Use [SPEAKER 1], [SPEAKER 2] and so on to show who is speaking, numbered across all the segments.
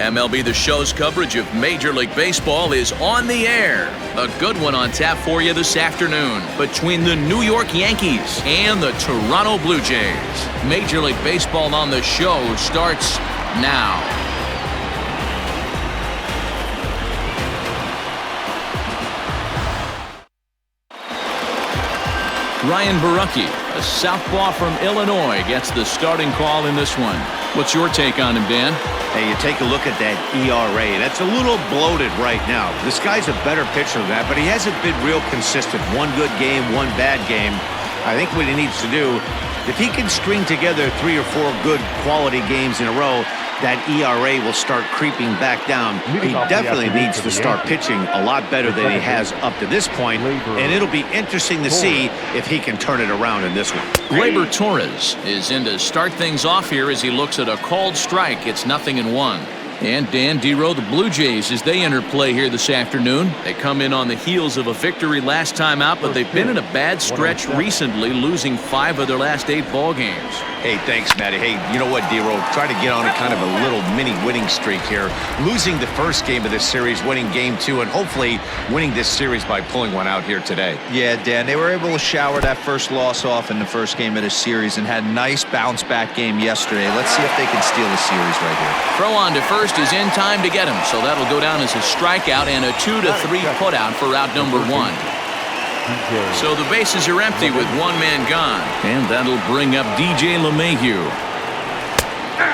[SPEAKER 1] MLB The Show's coverage of Major League Baseball is on the air. A good one on tap for you this afternoon between the New York Yankees and the Toronto Blue Jays. Major League Baseball on the Show starts now. Ryan Borucki, a southpaw from Illinois, gets the starting call in this one. What's your take on him, Dan?
[SPEAKER 2] Hey, you take a look at that ERA. That's a little bloated right now. This guy's a better pitcher than that, but he hasn't been real consistent. One good game, one bad game. I think what he needs to do, if he can string together 3 or 4 good quality games in a row, that ERA will start creeping back down. He definitely needs to start pitching a lot better than he has up to this point, and it'll be interesting to see if he can turn it around in this one.
[SPEAKER 1] Gleyber Torres is in to start things off here as he looks at a called strike. It's 0-1. And Dan Dero, the Blue Jays, as they enter play here this afternoon. They come in on the heels of a victory last time out, but they've been in a bad stretch recently, losing 5 of their last 8 ball games.
[SPEAKER 2] Hey, thanks, Matty. Hey, you know what, Dero? Try to get on a kind of a little mini winning streak here. Losing the first game of this series, winning game 2, and hopefully winning this series by pulling one out here today.
[SPEAKER 3] Yeah, Dan, they were able to shower that first loss off in the first game of this series and had a nice bounce-back game yesterday. Let's see if they can steal the series right here.
[SPEAKER 1] Throw on to first is in time to get him, so that'll go down as a strikeout and a 2-3 putout for out number 1. So the bases are empty with one man gone, and that'll bring up DJ LeMahieu.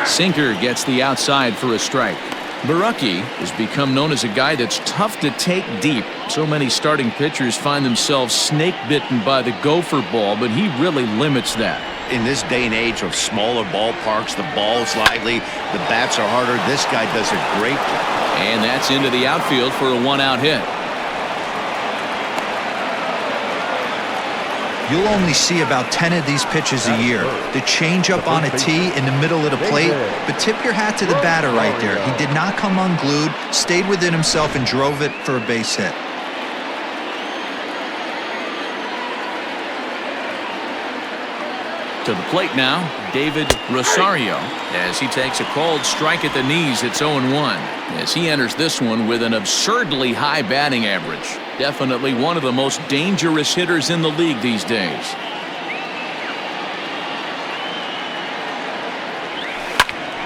[SPEAKER 1] Sinker gets the outside for a strike. Borucki has become known as a guy that's tough to take deep. So many starting pitchers find themselves snake bitten by the gopher ball, but he really limits that.
[SPEAKER 2] In this day and age of smaller ballparks, the ball's lively, the bats are harder. This guy does a great job.
[SPEAKER 1] And that's into the outfield for a 1-out hit.
[SPEAKER 3] You'll only see about 10 of these pitches a year. The changeup on a tee in the middle of the plate, but tip your hat to the batter right there. He did not come unglued, stayed within himself, and drove it for a base hit.
[SPEAKER 1] To the plate now, David Rosario, as he takes a called strike at the knees. It's 0-1 as he enters this one with an absurdly high batting average. Definitely one of the most dangerous hitters in the league these days.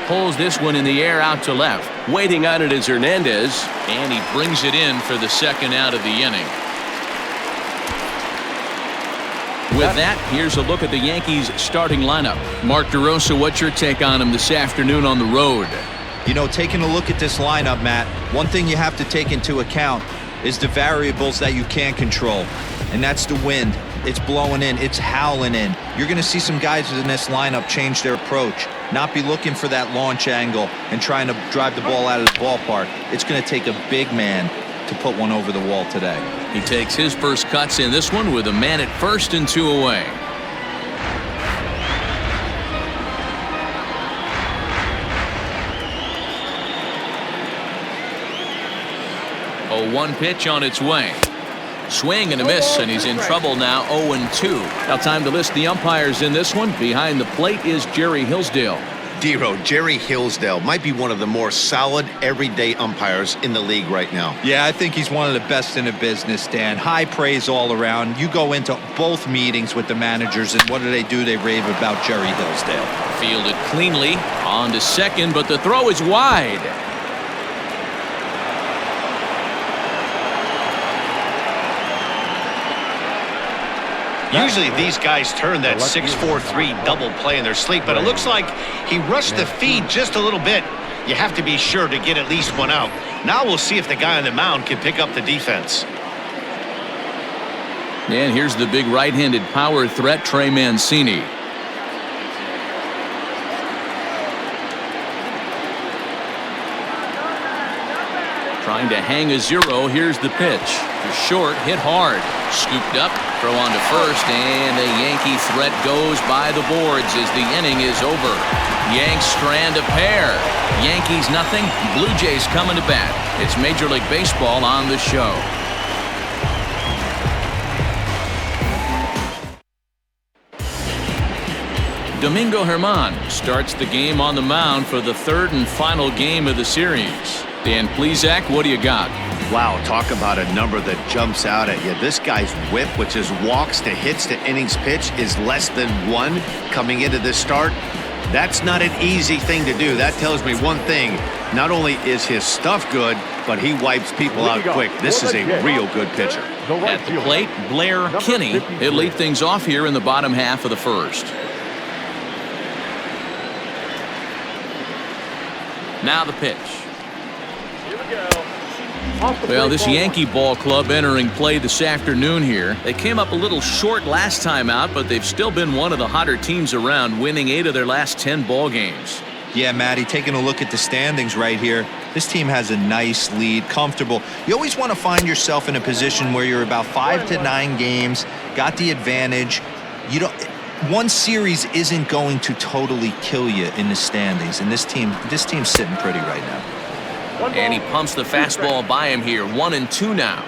[SPEAKER 1] Pulls this one in the air out to left. Waiting on it is Hernandez, and he brings it in for the second out of the inning. With that, here's a look at the Yankees starting lineup. Mark DeRosa, what's your take on him this afternoon on the road?
[SPEAKER 3] You know, taking a look at this lineup, Matt, one thing you have to take into account is the variables that you can't control, and that's the wind. It's blowing in, it's howling in. You're going to see some guys in this lineup change their approach, not be looking for that launch angle and trying to drive the ball out of the ballpark. It's going to take a big man to put one over the wall today.
[SPEAKER 1] He takes his first cuts in this one with a man at first and 2 away. A 1 pitch on its way. Swing and a miss, and he's in trouble now. 0-2. Now time to list the umpires in this one. Behind the plate is Jerry Hillsdale.
[SPEAKER 2] Dero, Jerry Hillsdale might be one of the more solid everyday umpires in the league right now.
[SPEAKER 3] Yeah, I think he's one of the best in the business, Dan. High praise all around. You go into both meetings with the managers, and what do? They rave about Jerry Hillsdale.
[SPEAKER 1] Fielded cleanly on to second, but the throw is wide.
[SPEAKER 2] Usually these guys turn that 6-4-3 double play in their sleep, but it looks like he rushed the feed just a little bit. You have to be sure to get at least one out. Now we'll see if the guy on the mound can pick up the defense.
[SPEAKER 1] And here's the big right-handed power threat, Trey Mancini. Trying to hang a 0. Here's the pitch. Short, hit hard. Scooped up, throw on to first, and the Yankee threat goes by the boards as the inning is over. Yanks strand a pair. Yankees nothing, Blue Jays coming to bat. It's Major League Baseball on the show. Domingo Germán starts the game on the mound for the third and final game of the series. Dan Plesac, what do you got?
[SPEAKER 2] Wow, talk about a number that jumps out at you. This guy's whip, which is walks to hits to innings pitch, is less than 1 coming into this start. That's not an easy thing to do. That tells me one thing. Not only is his stuff good, but he wipes people out quick. This is a real good pitcher.
[SPEAKER 1] At the plate, Blair Kinney. He'll lead things off here in the bottom half of the first. Now the pitch. Well, this Yankee ball club entering play this afternoon here. They came up a little short last time out, but they've still been one of the hotter teams around, winning 8 of their last 10 ball games.
[SPEAKER 3] Yeah, Matty, taking a look at the standings right here, this team has a nice lead, comfortable. You always want to find yourself in a position where you're about 5 to 9 games, got the advantage. You don't. One series isn't going to totally kill you in the standings, and this team's sitting pretty right now.
[SPEAKER 1] And he pumps the fastball by him here. 1-2 now.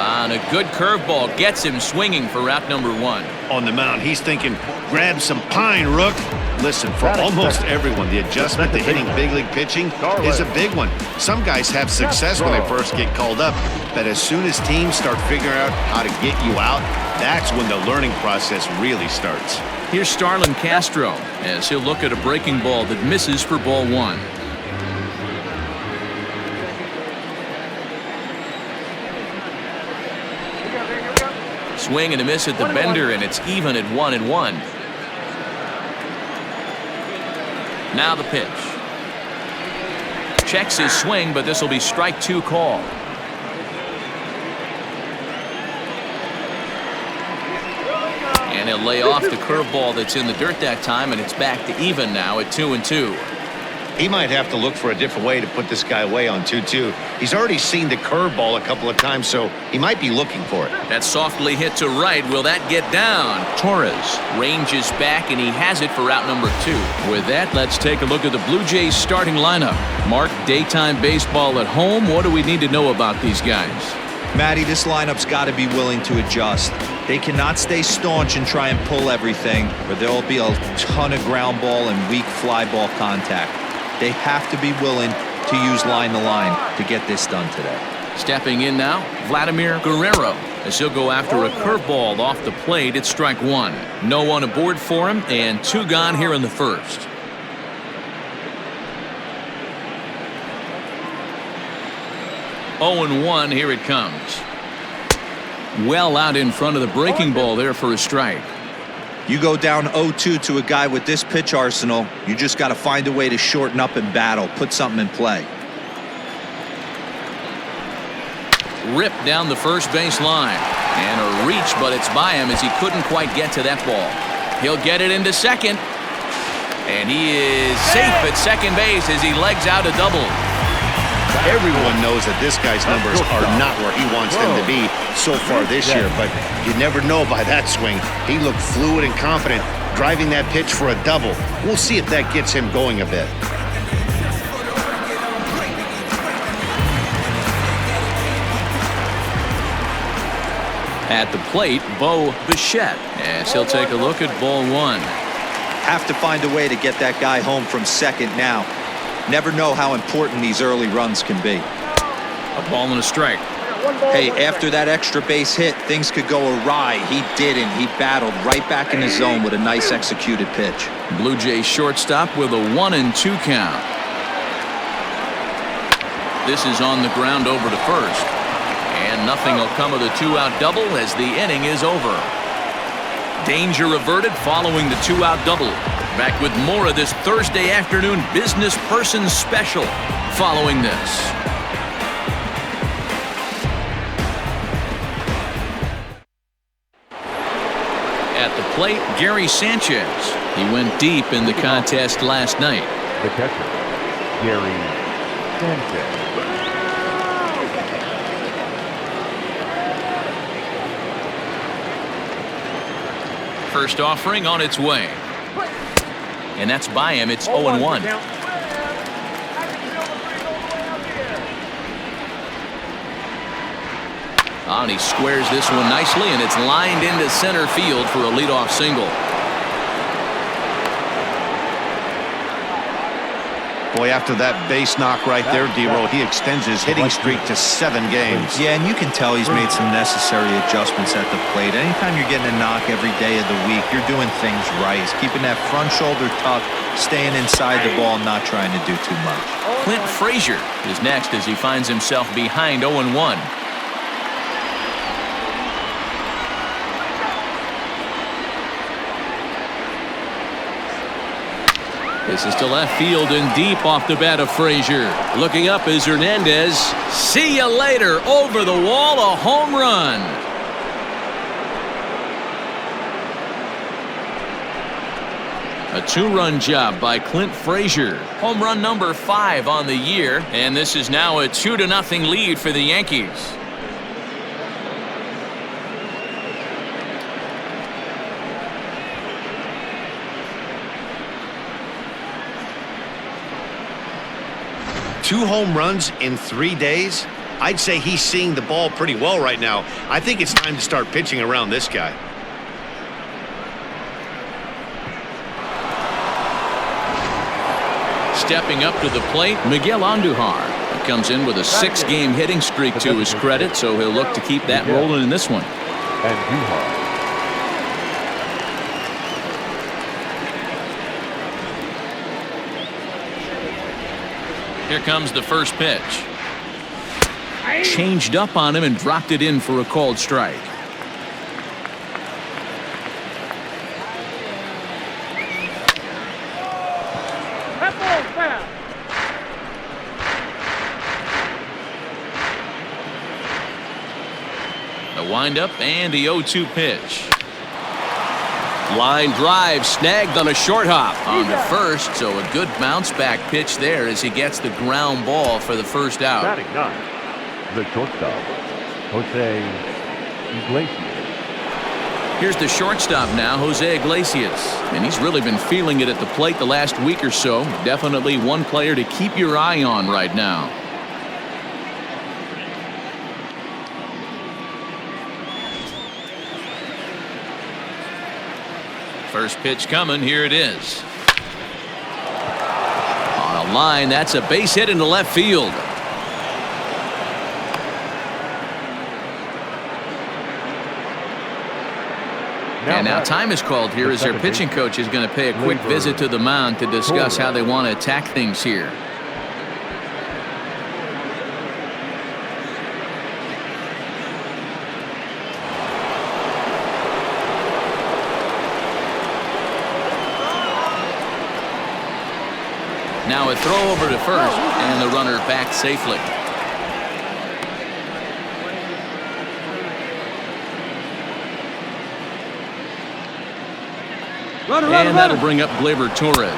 [SPEAKER 1] And a good curveball gets him swinging for route number 1.
[SPEAKER 2] On the mound, he's thinking, grab some pine, Rook. Listen, for almost everyone, the adjustment to hitting big league pitching is a big one. Some guys have success when they first get called up, but as soon as teams start figuring out how to get you out, that's when the learning process really starts.
[SPEAKER 1] Here's Starlin Castro as he'll look at a breaking ball that misses for ball 1. Swing and a miss at the bender, and it's even at 1-1. Now the pitch. Checks his swing, but this will be strike 2 call. And he'll lay off the curveball that's in the dirt that time, and it's back to even now at 2-2.
[SPEAKER 2] He might have to look for a different way to put this guy away on 2-2. He's already seen the curveball a couple of times, so he might be looking for it.
[SPEAKER 1] That's softly hit to right. Will that get down? Torres ranges back, and he has it for route number 2. With that, let's take a look at the Blue Jays starting lineup. Mark, daytime baseball at home. What do we need to know about these guys?
[SPEAKER 3] Matty, this lineup's got to be willing to adjust. They cannot stay staunch and try and pull everything, or there'll be a ton of ground ball and weak fly ball contact. They have to be willing to use line to line to get this done today.
[SPEAKER 1] Stepping in now, Vladimir Guerrero, as he'll go after a curveball off the plate at strike 1. No one aboard for him, and 2 gone here in the first. Oh, 0-1, here it comes. Well out in front of the breaking ball there for a strike.
[SPEAKER 3] You go down 0-2 to a guy with this pitch arsenal, you just got to find a way to shorten up and battle, put something in play.
[SPEAKER 1] Ripped down the first base line. And a reach, but it's by him as he couldn't quite get to that ball. He'll get it into second. And he is safe at second base as he legs out a double.
[SPEAKER 2] Everyone knows that this guy's numbers are not where he wants them to be so far this year, but you never know by that swing. He looked fluid and confident, driving that pitch for a double. We'll see if that gets him going a bit.
[SPEAKER 1] At the plate, Bo Bichette, as he'll take a look at ball 1.
[SPEAKER 3] Have to find a way to get that guy home from second now. Never know how important these early runs can be.
[SPEAKER 1] A ball and a strike.
[SPEAKER 3] Hey, after that extra base hit, things could go awry. He didn't. He battled right back in the zone with a nice executed pitch.
[SPEAKER 1] Blue Jays shortstop with a 1-2 count. This is on the ground over to first. And nothing will come of the 2-out double as the inning is over. Danger averted following the 2-out double. Back with more of this Thursday afternoon business person special following this. At the plate, Gary Sanchez. He went deep in the contest last night.
[SPEAKER 4] The catcher, Gary Sanchez.
[SPEAKER 1] First offering on its way. And that's by him. It's 0-1. And he squares this one nicely, and it's lined into center field for a leadoff single.
[SPEAKER 2] Boy, after that base knock right there, D-Roll, he extends his hitting streak to 7 games.
[SPEAKER 3] Yeah, and you can tell he's made some necessary adjustments at the plate. Anytime you're getting a knock every day of the week, you're doing things right. He's keeping that front shoulder tucked, staying inside the ball, not trying to do too much.
[SPEAKER 1] Clint Frazier is next as he finds himself behind 0-1. This is to left field and deep off the bat of Frazier. Looking up is Hernandez. See you later. Over the wall, a home run. A 2-run job by Clint Frazier. Home run number 5 on the year. And this is now a 2-0 lead for the Yankees.
[SPEAKER 2] Two home runs in 3 days? I'd say he's seeing the ball pretty well right now. I think it's time to start pitching around this guy.
[SPEAKER 1] Stepping up to the plate, Miguel Andujar. He comes in with a 6-game hitting streak to his credit, so he'll look to keep that rolling in this one.
[SPEAKER 4] Andujar.
[SPEAKER 1] Here comes the first pitch. Changed up on him and dropped it in for a called strike. The windup and the 0-2 pitch. Line drive snagged on a short hop on to first, so a good bounce back pitch there as he gets the ground ball for the first out.
[SPEAKER 4] Batting 9, the shortstop, Jose Iglesias.
[SPEAKER 1] Here's the shortstop now, Jose Iglesias, and he's really been feeling it at the plate the last week or so. Definitely one player to keep your eye on right now. First pitch coming. Here it is. On a line, that's a base hit into left field. And now time is called here as their pitching coach is going to pay a quick visit to the mound to discuss how they want to attack things here. Now a throw over to first, and the runner back safely. And that'll bring up Gleyber Torres.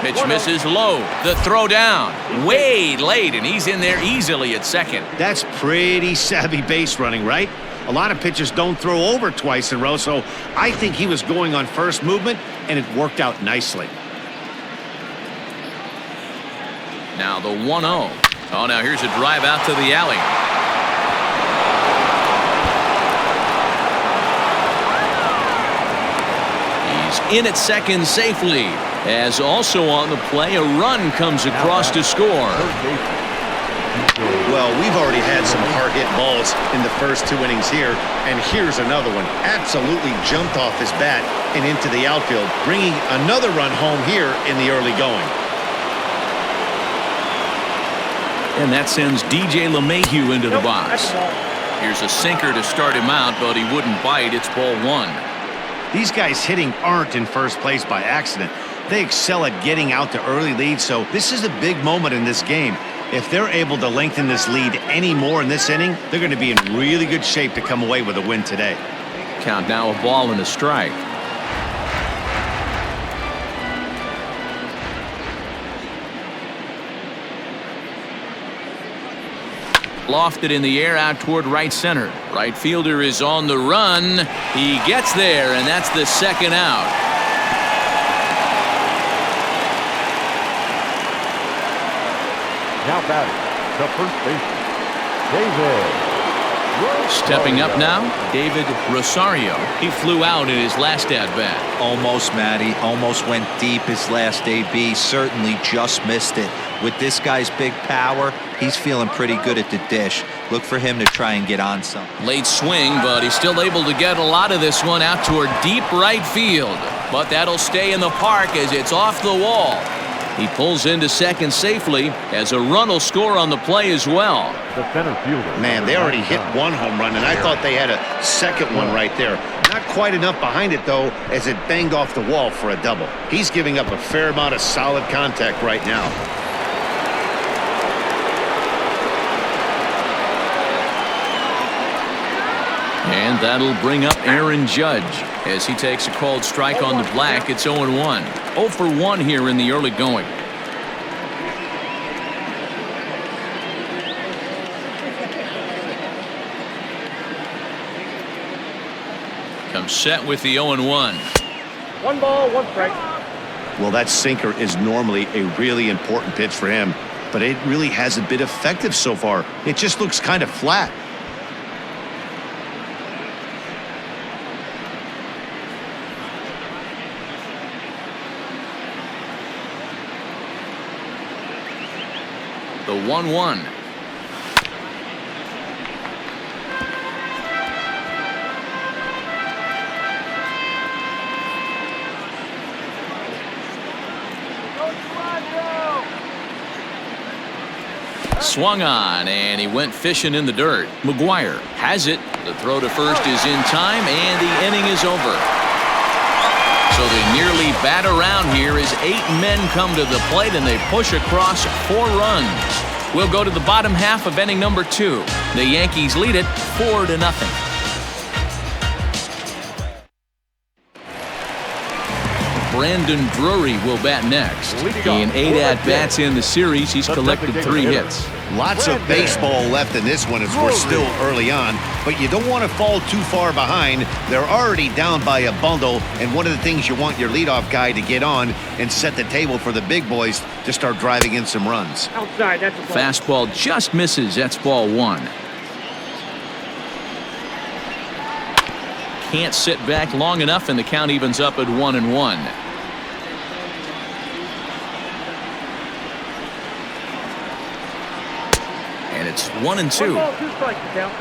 [SPEAKER 1] Pitch misses low. The throw down. Way late, and he's in there easily at second.
[SPEAKER 2] That's pretty savvy base running, right? A lot of pitchers don't throw over twice in a row, so I think he was going on first movement, and it worked out nicely.
[SPEAKER 1] Now the 1-0. Oh, now here's a drive out to the alley. He's in at second safely. As also on the play, a run comes across to score.
[SPEAKER 2] Well, we've already had some hard-hit balls in the first 2 innings here, and here's another one. Absolutely jumped off his bat and into the outfield, bringing another run home here in the early going.
[SPEAKER 1] And that sends DJ LeMahieu into the box. Here's a sinker to start him out, but he wouldn't bite. It's ball 1.
[SPEAKER 2] These guys hitting aren't in first place by accident. They excel at getting out to early leads, so this is a big moment in this game. If they're able to lengthen this lead any more in this inning, they're going to be in really good shape to come away with a win today.
[SPEAKER 1] Count now a ball and a strike. Lofted in the air out toward right center. Right fielder is on the run. He gets there, and that's the second out.
[SPEAKER 4] Now batting, the first baseman, David
[SPEAKER 1] Stepping up now, David Rosario. He flew out in his last at-bat.
[SPEAKER 3] Almost, Matty. Almost went deep his last AB. Certainly just missed it. With this guy's big power, he's feeling pretty good at the dish. Look for him to try and get on some.
[SPEAKER 1] Late swing, but he's still able to get a lot of this one out toward deep right field. But that'll stay in the park as it's off the wall. He pulls into second safely as a run will score on the play as well.
[SPEAKER 4] The center fielder.
[SPEAKER 2] Man, they already hit one home run, and I thought they had a second one right there. Not quite enough behind it, though, as it banged off the wall for a double. He's giving up a fair amount of solid contact right now.
[SPEAKER 1] And that'll bring up Aaron Judge as he takes a called strike on the black. It's 0-1. 0 for 1 here in the early going. Comes set with the 0-1.
[SPEAKER 5] 1 ball, 1 strike.
[SPEAKER 2] Well, that sinker is normally a really important pitch for him, but it really hasn't been effective so far. It just looks kind of flat.
[SPEAKER 1] The 1-1. Swung on, and he went fishing in the dirt. McGuire has it. The throw to first is in time, and the inning is over. So they nearly bat around here as 8 men come to the plate, and they push across 4 runs. We'll go to the bottom half of inning number 2. The Yankees lead it 4-0. Brandon Drury will bat next. In 8 at-bats in the series, he's collected 3 hits.
[SPEAKER 2] Lots of baseball left in this one as we're still early on, but you don't want to fall too far behind. They're already down by a bundle, and one of the things you want your leadoff guy to get on and set the table for the big boys to start driving in some runs.
[SPEAKER 5] Outside, that's a ball.
[SPEAKER 1] Fastball just misses. That's ball 1. Can't sit back long enough, and the count evens up at 1-1. And it's 1-2.
[SPEAKER 5] 1 ball, 2 strikes, the count.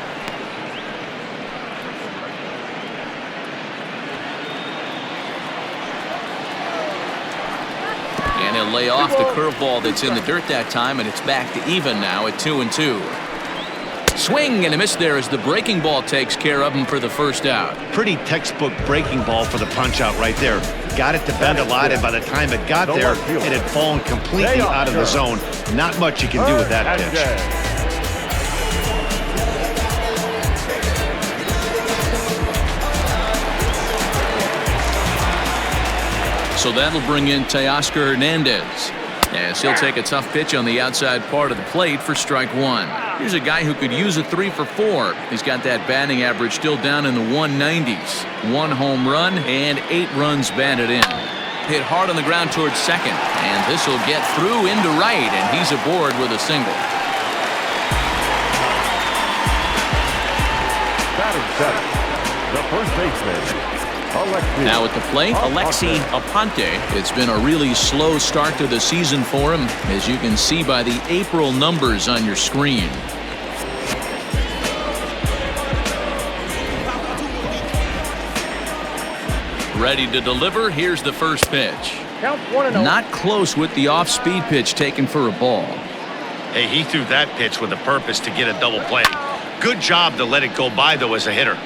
[SPEAKER 1] And he'll lay off the curveball that's in the dirt that time, and it's back to even now at 2-2. Swing and a miss there as the breaking ball takes care of him for the first out.
[SPEAKER 2] Pretty textbook breaking ball for the punch out right there. Got it to bend a lot, and by the time it got there, it had fallen completely out of the zone. Not much you can do with that pitch.
[SPEAKER 1] So that'll bring in Teoscar Hernandez as he'll take a tough pitch on the outside part of the plate for strike 1. Here's a guy who could use a 3 for 4. He's got that batting average still down in the 190s. 1 home run and 8 runs batted in. Hit hard on the ground towards second, and this will get through into right, and he's aboard with a single.
[SPEAKER 4] Batting seven, the first baseman.
[SPEAKER 1] Now at the plate, Alexi Aponte. It's been a really slow start to the season for him, as you can see by the April numbers on your screen. Ready to deliver. Here's the first pitch.
[SPEAKER 5] Count 1-0.
[SPEAKER 1] Not close with the off-speed pitch taken for a ball.
[SPEAKER 2] Hey, he threw that pitch with a purpose to get a double play. Good job to let it go by, though, as a hitter.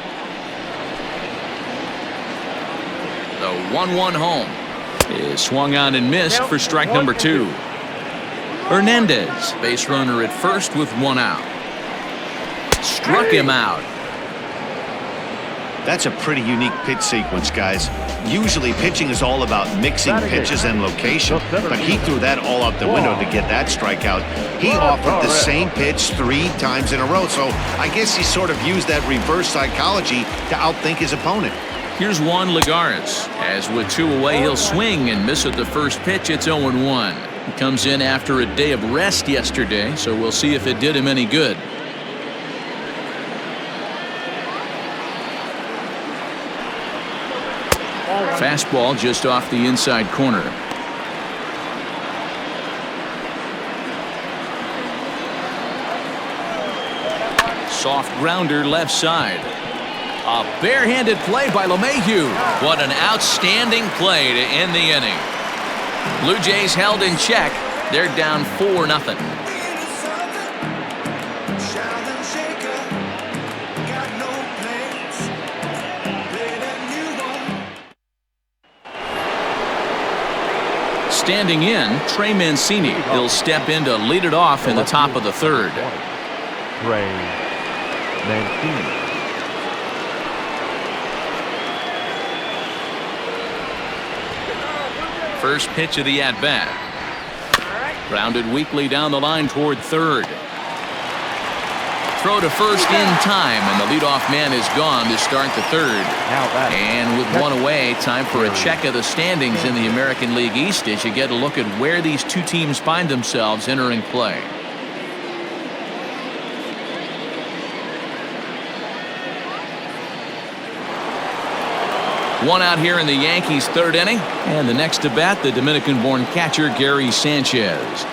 [SPEAKER 1] The 1-1 home is swung on and missed for strike number 2. Hernandez, base runner at first with 1 out. Struck him out.
[SPEAKER 2] That's a pretty unique pitch sequence, guys. Usually pitching is all about mixing pitches and location, but he threw that all out the window to get that strikeout. He offered the same pitch 3 times in a row, so I guess he sort of used that reverse psychology to outthink his opponent.
[SPEAKER 1] Here's Juan Lagares, as with 2 away, he'll swing and miss at the first pitch. It's 0-1. He comes in after a day of rest yesterday, so we'll see if it did him any good. Fastball just off the inside corner. Soft grounder left side. A barehanded play by LeMahieu. What an outstanding play to end the inning. Blue Jays held in check. They're down 4-0. Standing in, Trey Mancini. He'll step in to lead it off in the top of the third.
[SPEAKER 4] Trey Mancini.
[SPEAKER 1] First pitch of the at-bat. Grounded weakly down the line toward third. Throw to first in time, and the leadoff man is gone to start the third. And with one away, time for a check of the standings in the American League East as you get a look at where these two teams find themselves entering play. One out here in the Yankees' third inning, and the next to bat, the Dominican-born catcher Gary Sanchez.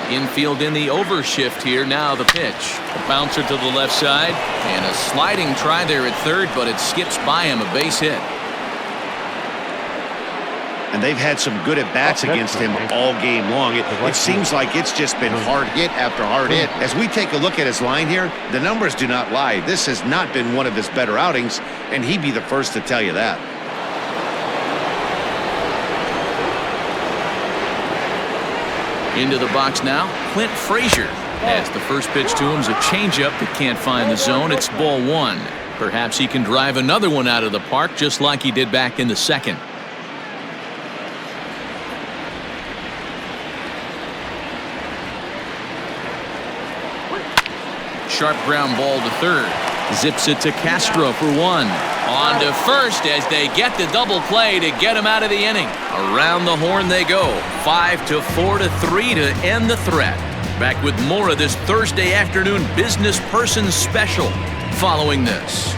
[SPEAKER 1] Infield in the overshift here. Now the pitch. A bouncer to the left side, and a sliding try there at third, but it skips by him, a base hit.
[SPEAKER 2] And they've had some good at-bats against him all game long. It seems like it's just been hard hit after hard hit. As we take a look at his line here, the numbers do not lie. This has not been one of his better outings, and he'd be the first to tell you that.
[SPEAKER 1] Into the box now, Clint Frazier. As the first pitch to him is a changeup that can't find the zone. It's ball one. Perhaps he can drive another one out of the park just like he did back in the second. Sharp ground ball to third. Zips it to Castro for one. On to first as they get the double play to get him out of the inning. Around the horn they go. 5-4 to 3 to end the threat. Back with more of this Thursday afternoon business person special following this.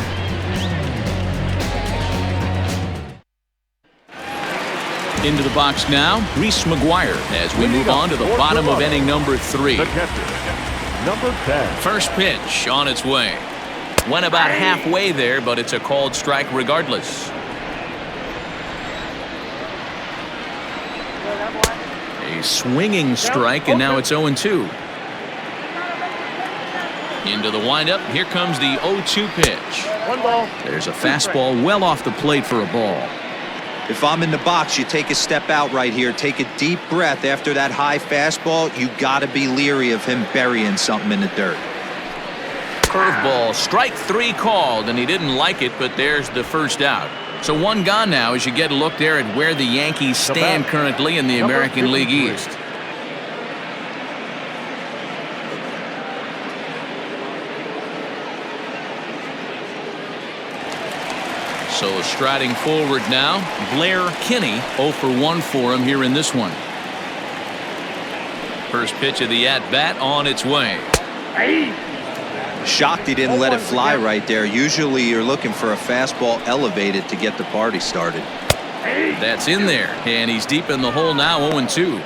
[SPEAKER 1] Into the box now, Reese McGuire as we move on to the bottom of inning number 3.
[SPEAKER 4] The catcher, number 10.
[SPEAKER 1] First pitch on its way. Went about halfway there, but it's a called strike regardless. A swinging strike, and now it's 0-2. Into the windup. Here comes the 0-2 pitch.
[SPEAKER 5] One ball.
[SPEAKER 1] There's a fastball well off the plate for a ball.
[SPEAKER 3] If I'm in the box, you take a step out right here. Take a deep breath after that high fastball. You got to be leery of him burying something in the dirt.
[SPEAKER 1] Curveball, strike 3 called, and he didn't like it, but there's the first out. So one gone now as you get a look there at where the Yankees stand currently in the American League East. So striding forward now, Blair Kinney, 0 for 1 for him here in this one. First pitch of the at-bat on its way.
[SPEAKER 3] Shocked he didn't let it fly right there. Usually you're looking for a fastball elevated to get the party started.
[SPEAKER 1] That's in there, and he's deep in the hole now, 0-2.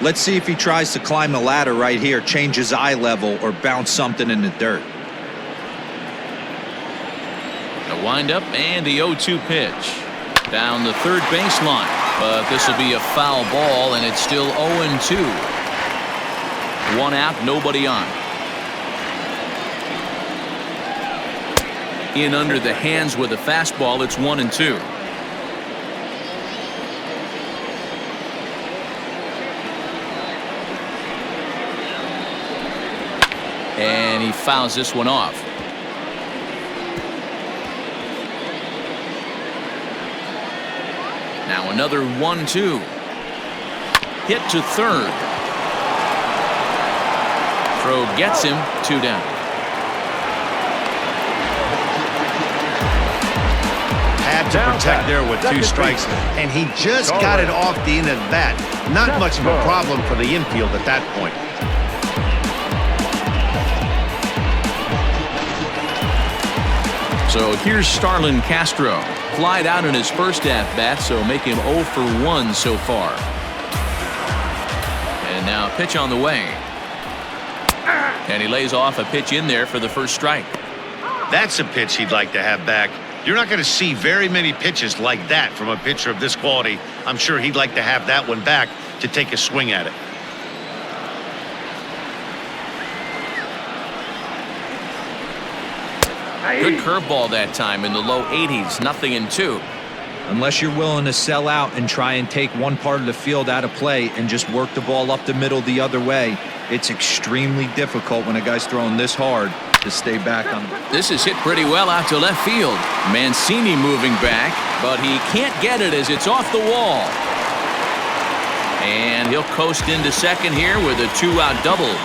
[SPEAKER 3] Let's see if he tries to climb the ladder right here, change his eye level, or bounce something in the dirt.
[SPEAKER 1] The windup and the 0-2 pitch. Down the third baseline, but this will be a foul ball, and it's still 0-2. One out, nobody on. In under the hands with a fastball, it's 1-2. And he fouls this one off. Now another 1-2. Hit to third. Throw gets him, 2 down.
[SPEAKER 2] To protect there with 2 strikes, and he just got it off the end of the bat. Not much of a problem for the infield at that point.
[SPEAKER 1] So here's Starlin Castro. Flied out in his first at-bat, so make him 0 for 1 so far. And now a pitch on the way. And he lays off a pitch in there for the first strike.
[SPEAKER 2] That's a pitch he'd like to have back. You're not going to see very many pitches like that from a pitcher of this quality. I'm sure he'd like to have that one back to take a swing at it.
[SPEAKER 1] Good curveball that time in the low 80s, 0-2.
[SPEAKER 3] Unless you're willing to sell out and try and take one part of the field out of play and just work the ball up the middle the other way, it's extremely difficult when a guy's throwing this hard to stay back on.
[SPEAKER 1] This is hit pretty well out to left field. Mancini moving back, but he can't get it as it's off the wall. And he'll coast into second here with a 2-out double.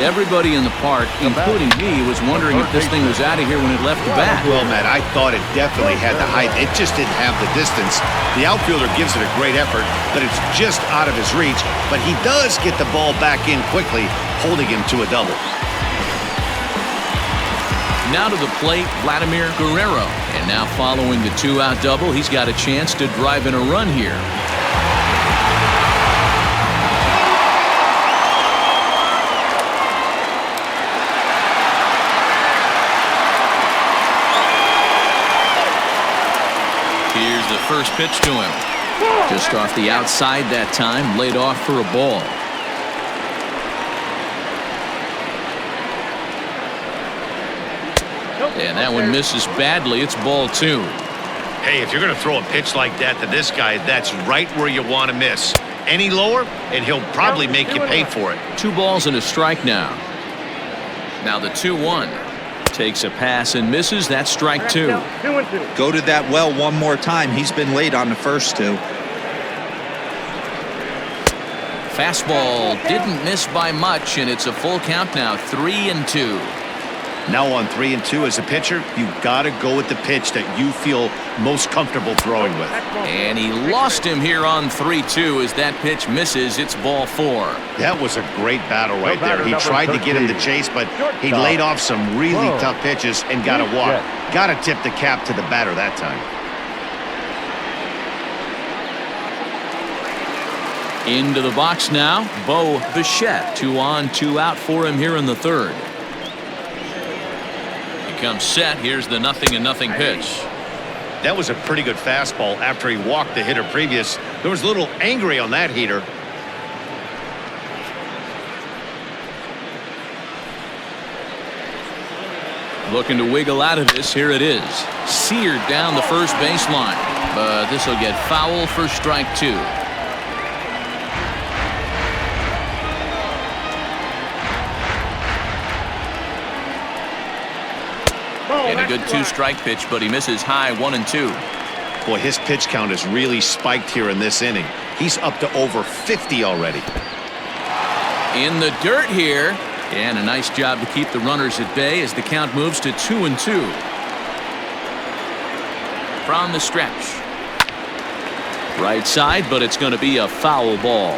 [SPEAKER 1] Everybody in the park, including me, was wondering if this thing was out of here when it left the bat.
[SPEAKER 2] Well, Matt, I thought it definitely had the height. It just didn't have the distance. The outfielder gives it a great effort, but it's just out of his reach. But he does get the ball back in quickly, holding him to a double.
[SPEAKER 1] Now to the plate, Vladimir Guerrero. And now following the 2-out double, he's got a chance to drive in a run here. Here's the first pitch to him. Just off the outside that time, laid off for a ball. And that one misses badly. It's ball 2.
[SPEAKER 2] Hey, if you're going to throw a pitch like that to this guy, that's right where you want to miss. Any lower, and he'll probably make you pay for it.
[SPEAKER 1] 2 balls and a strike now. Now the 2-1. Takes a pass and misses. That's strike 2.
[SPEAKER 5] 2-2.
[SPEAKER 3] Go to that well one more time. He's been late on the first 2.
[SPEAKER 1] Fastball didn't miss by much, and it's a full count now. 3-2.
[SPEAKER 2] Now on 3-2 as a pitcher, you've got to go with the pitch that you feel most comfortable throwing with.
[SPEAKER 1] And he lost him here on 3-2 as that pitch misses. It's ball 4.
[SPEAKER 2] That was a great battle right there. He tried to get him to chase, but he laid off some really tough pitches and got a walk. Got to tip the cap to the batter that time.
[SPEAKER 1] Into the box now, Bo Bichette. 2 on, 2 out for him here in the 3rd. Comes set. Here's the 0-0 pitch.
[SPEAKER 2] That was a pretty good fastball after he walked the hitter previous. There was a little angry on that heater.
[SPEAKER 1] Looking to wiggle out of this. Here it is. Seared down the first baseline. But this will get foul for strike 2. And a good 2-strike pitch, but he misses high 1-2.
[SPEAKER 2] Boy, his pitch count has really spiked here in this inning. He's up to over 50 already.
[SPEAKER 1] In the dirt here. And a nice job to keep the runners at bay as the count moves to 2-2. From the stretch. Right side, but it's going to be a foul ball.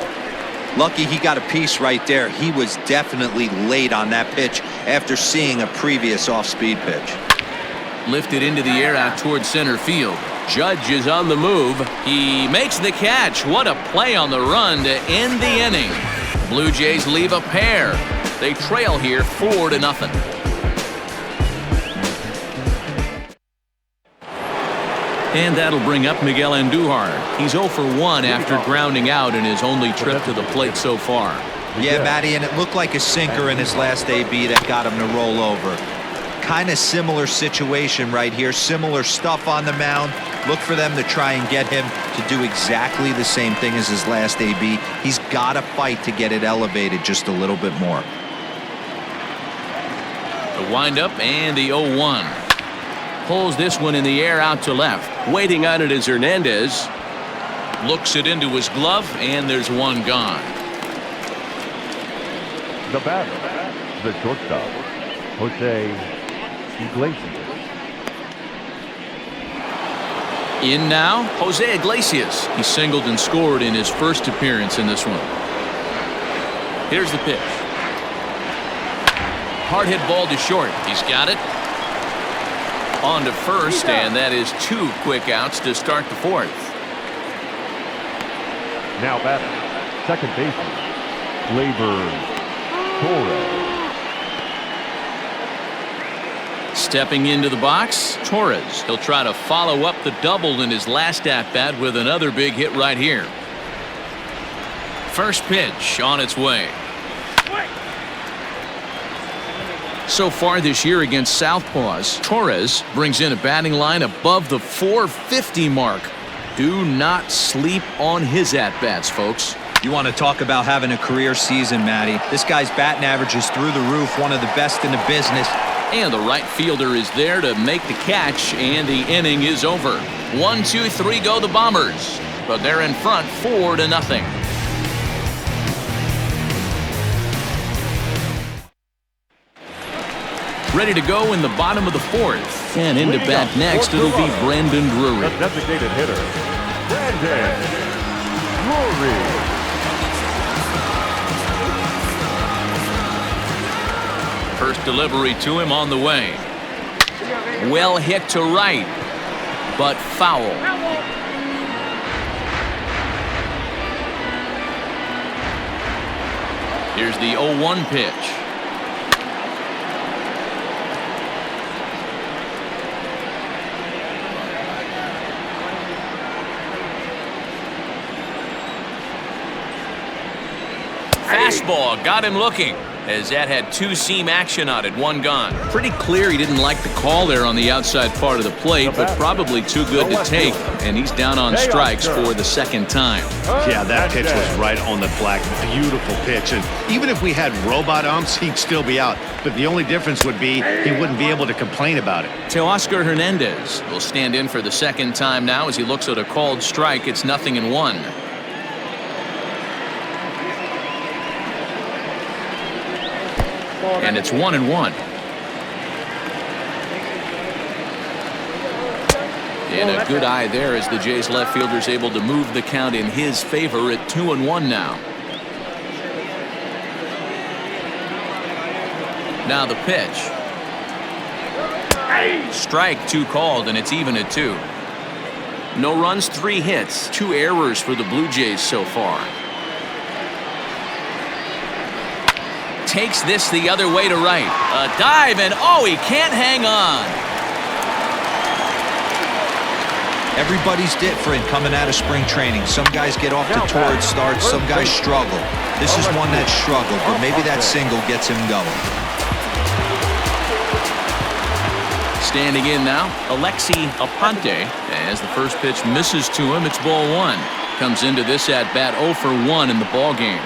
[SPEAKER 3] Lucky he got a piece right there. He was definitely late on that pitch after seeing a previous off-speed pitch.
[SPEAKER 1] Lifted into the air out towards center field. Judge is on the move. He makes the catch. What a play on the run to end the inning. Blue Jays leave a pair. They trail here 4-0. And that'll bring up Miguel Andujar. He's 0 for 1 after grounding out in his only trip to the plate so far.
[SPEAKER 3] Yeah, Matty, and it looked like a sinker in his last AB that got him to roll over. Kind of similar situation right here. Similar stuff on the mound. Look for them to try and get him to do exactly the same thing as his last AB. He's got to fight to get it elevated just a little bit more.
[SPEAKER 1] The windup and the 0-1. Pulls this one in the air out to left. Waiting on it is Hernandez. Looks it into his glove, and there's one gone.
[SPEAKER 4] The batter, the shortstop, Jose Iglesias.
[SPEAKER 1] In now, Jose Iglesias. He singled and scored in his first appearance in this one. Here's the pitch. Hard hit ball to short. He's got it. On to first, and that is 2 quick outs to start the 4th.
[SPEAKER 4] Now batting, second baseman, Gleyber Torres.
[SPEAKER 1] Stepping into the box, Torres. He'll try to follow up the double in his last at-bat with another big hit right here. First pitch on its way. So far this year against Southpaws, Torres brings in a batting line above the .450 mark. Do not sleep on his at-bats, folks.
[SPEAKER 3] You want to talk about having a career season, Matty. This guy's batting average is through the roof, one of the best in the business.
[SPEAKER 1] And the right fielder is there to make the catch, and the inning is over. 1, 2, 3 go the Bombers, but they're in front 4-0. Ready to go in the bottom of the 4th. And into bat next, it'll be Brandon Drury.
[SPEAKER 4] The designated hitter, Brandon Drury.
[SPEAKER 1] First delivery to him on the way. Well hit to right, but foul. Here's the 0-1 pitch. Fastball got him looking, as that had 2-seam action on it, 1 gone. Pretty clear he didn't like the call there on the outside part of the plate, but probably too good to take, and he's down on strikes for the 2nd time.
[SPEAKER 2] Yeah, that pitch was right on the black. Beautiful pitch. And even if we had robot umps, he'd still be out. But the only difference would be he wouldn't be able to complain about it.
[SPEAKER 1] Teoscar Hernandez will stand in for the 2nd time now as he looks at a called strike. It's 0-1. And it's 1-1. And a good eye there as the Jays left fielder's able to move the count in his favor at 2-1 now. Now the pitch. Strike 2 called, and it's even at 2. No runs, 3 hits, 2 errors for the Blue Jays so far. Takes this the other way to right. A dive, and oh, he can't hang on.
[SPEAKER 3] Everybody's different coming out of spring training. Some guys get off to torrid starts, some guys struggle. This is one that struggled, but maybe that single gets him going.
[SPEAKER 1] Standing in now, Alexi Aponte. As the first pitch misses to him, it's ball 1. Comes into this at-bat 0 for 1 in the ball game.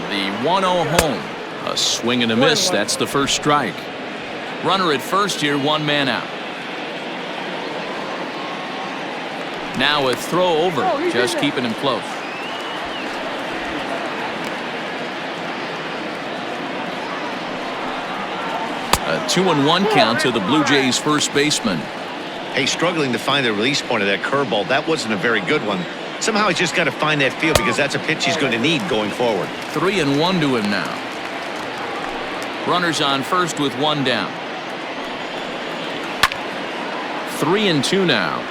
[SPEAKER 1] The 1-0 home. A swing and a miss. That's the first strike. Runner at first here, 1 man out. Now a throw over, just keeping him close. A 2-1 count to the Blue Jays first baseman.
[SPEAKER 2] Hey, struggling to find the release point of that curveball. That wasn't a very good one. Somehow he's just got to find that feel because that's a pitch he's going to need going forward.
[SPEAKER 1] 3-1 to him now. Runners on first with 1 down. 3-2 now.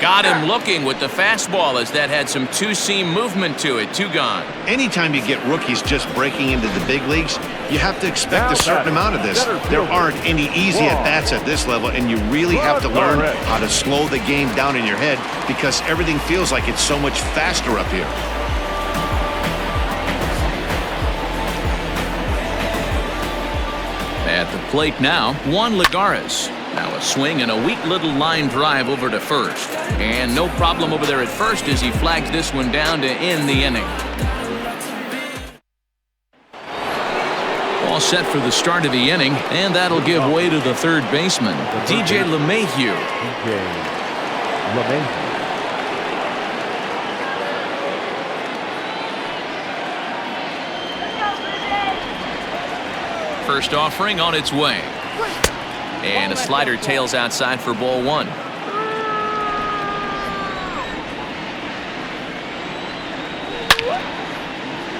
[SPEAKER 1] Got him looking with the fastball as that had some 2-seam movement to it. 2 gone.
[SPEAKER 2] Anytime you get rookies just breaking into the big leagues, you have to expect a certain amount of this. There aren't any easy at-bats at this level, and you really have to learn how to slow the game down in your head because everything feels like it's so much faster up here.
[SPEAKER 1] At the plate now, Juan Lagares. Now a swing and a weak little line drive over to first. And no problem over there at first as he flags this one down to end the inning. All set for the start of the inning, and that'll give way to the third baseman, DJ LeMahieu. First offering on its way. And a slider tails outside for ball one.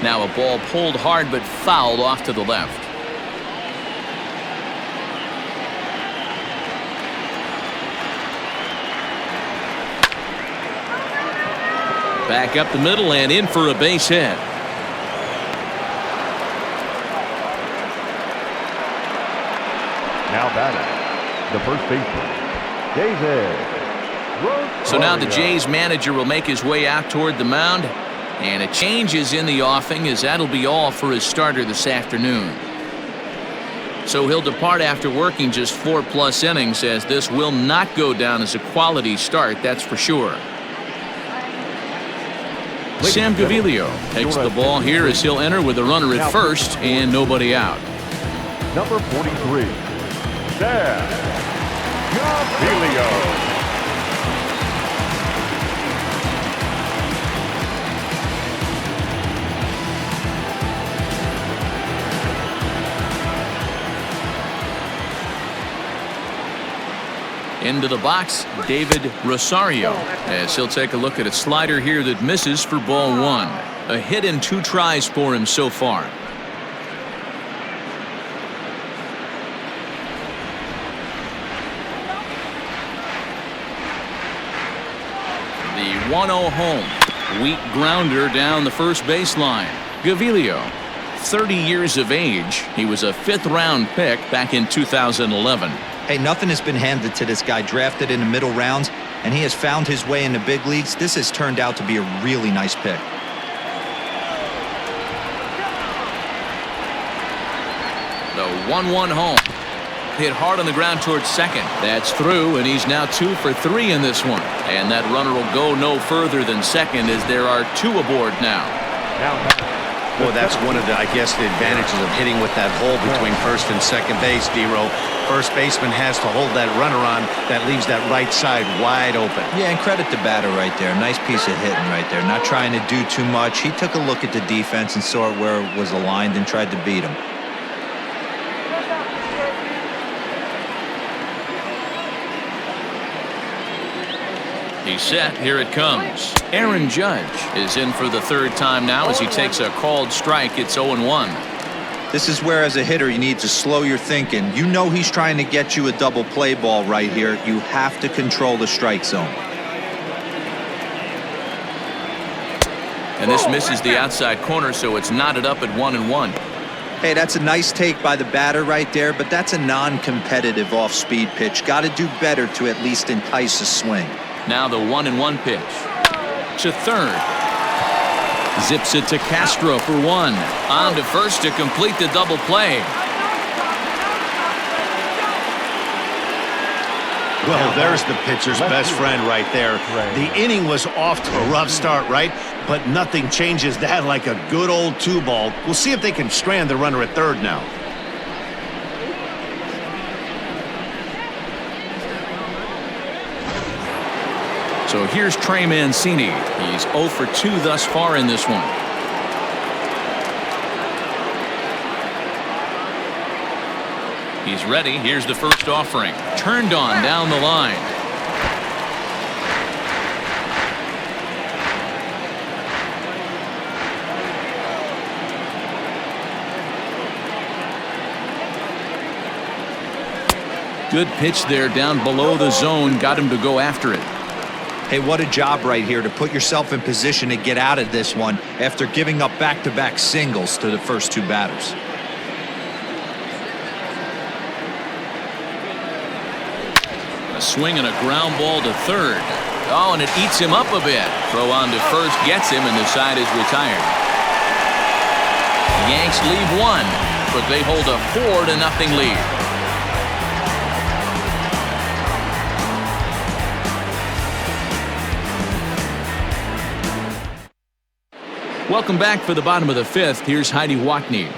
[SPEAKER 1] Now a ball pulled hard but fouled off to the left. Back up the middle and in for a base hit.
[SPEAKER 4] Now batting, the first baseman, David.
[SPEAKER 1] So now the Jays manager will make his way out toward the mound, and a change is in the offing, as that'll be all for his starter this afternoon. So he'll depart after working just 4+ innings, as this will not go down as a quality start, that's for sure. Sam Gaviglio takes the ball here as he'll enter with a runner at first and nobody out.
[SPEAKER 4] Number 43, Sam Gaviglio.
[SPEAKER 1] Into the box, David Rosario, as he'll take a look at a slider here that misses for ball one. A hit and 2 tries for him so far. The 1-0 home. Weak grounder down the first baseline. Gaviglio, 30 years of age. He was a 5th-round pick back in 2011.
[SPEAKER 3] Hey, nothing has been handed to this guy. Drafted in the middle rounds, and he has found his way in the big leagues. This has turned out to be a really nice pick.
[SPEAKER 1] The 1-1 home. Hit hard on the ground towards second. That's through, and he's now 2 for 3 in this one. And that runner will go no further than second, as there are 2 aboard now.
[SPEAKER 2] Well, that's one of the, I guess, the advantages of hitting with that hole between first and second base, D-Row. First baseman has to hold that runner on. That leaves that right side wide open.
[SPEAKER 3] Yeah, and credit the batter right there. Nice piece of hitting right there. Not trying to do too much. He took a look at the defense and saw it where it was aligned and tried to beat him.
[SPEAKER 1] He's set. Here it comes. Aaron Judge is in for the 3rd time now as he takes a called strike. It's 0-1.
[SPEAKER 3] This is where, as a hitter, you need to slow your thinking. You know he's trying to get you a double play ball right here. You have to control the strike zone.
[SPEAKER 1] And this misses the outside corner, so it's knotted up at 1-1.
[SPEAKER 3] Hey, that's a nice take by the batter right there, but that's a non-competitive off-speed pitch. Got to do better to at least entice a swing.
[SPEAKER 1] Now the 1-1 pitch to third. Zips it to Castro for 1. On to first to complete the double play.
[SPEAKER 2] Well, there's the pitcher's best friend right there. The inning was off to a rough start, right? But nothing changes that like a good old 2-ball. We'll see if they can strand the runner at third now.
[SPEAKER 1] So here's Trey Mancini. He's 0 for 2 thus far in this one. He's ready. Here's the first offering. Turned on down the line. Good pitch there down below the zone. Got him to go after it.
[SPEAKER 3] Hey, what a job right here to put yourself in position to get out of this one after giving up back-to-back singles to the first 2 batters.
[SPEAKER 1] A swing and a ground ball to third. Oh, and it eats him up a bit. Throw on to first gets him, and the side is retired. The Yanks leave 1, but they hold a 4-0 lead. Welcome back for the bottom of the 5th. Here's Heidi Watney.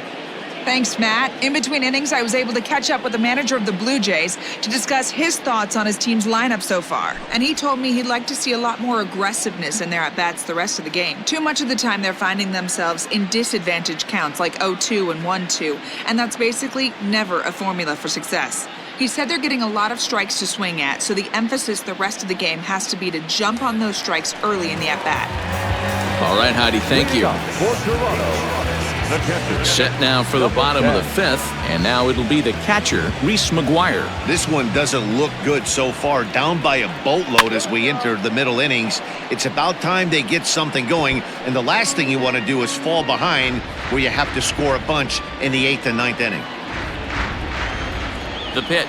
[SPEAKER 6] Thanks, Matt. In between innings, I was able to catch up with the manager of the Blue Jays to discuss his thoughts on his team's lineup so far. And he told me he'd like to see a lot more aggressiveness in their at-bats the rest of the game. Too much of the time, they're finding themselves in disadvantage counts like 0-2 and 1-2, and that's basically never a formula for success. He said they're getting a lot of strikes to swing at, so the emphasis the rest of the game has to be to jump on those strikes early in the at-bat.
[SPEAKER 1] All right, Heidi, thank you.
[SPEAKER 4] For Toronto, the catcher.
[SPEAKER 1] Set now for the bottom of the fifth, and now it'll be the catcher, Reese McGuire.
[SPEAKER 2] This one doesn't look good so far. Down by a boatload as we enter the middle innings. It's about time they get something going, and the last thing you want to do is fall behind where you have to score a bunch in the 8th and 9th inning.
[SPEAKER 1] The pitch.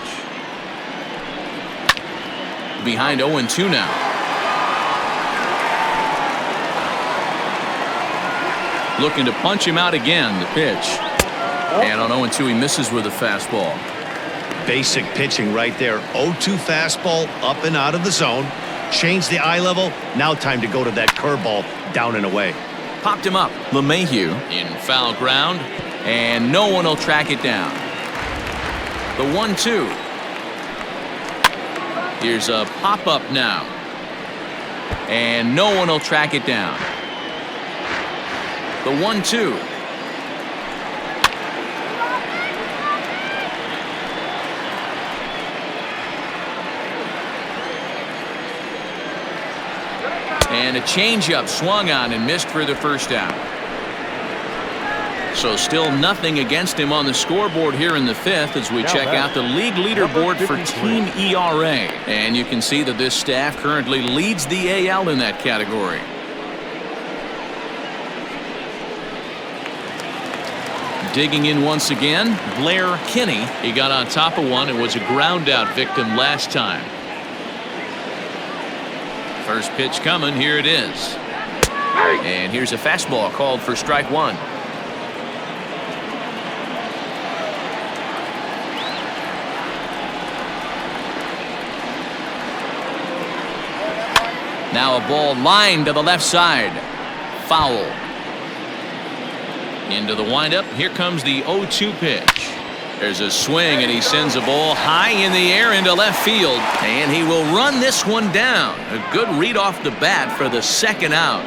[SPEAKER 1] Behind 0-2 now. Looking to punch him out again, the pitch. And on 0-2, he misses with a fastball.
[SPEAKER 2] Basic pitching right there. 0-2 fastball up and out of the zone. Change the eye level. Now time to go to that curveball down and away.
[SPEAKER 1] Popped him up. LeMahieu in foul ground, and no one will track it down. The 1-2. Here's a pop-up now. And no one will track it down. The 1-2. And a changeup swung on and missed for the first out. So still nothing against him on the scoreboard here in the fifth as we check out the league leaderboard for team ERA. And you can see that this staff currently leads the AL in that category. Digging in once again, Blair Kinney. He got on top of one and was a ground out victim last time. First pitch coming, here it is. And here's a fastball called for strike one. Now a ball lined to the left side. Foul. Into the windup. Here comes the 0-2 pitch. There's a swing, and he sends a ball high in the air into left field. And he will run this one down. A good read off the bat for the second out.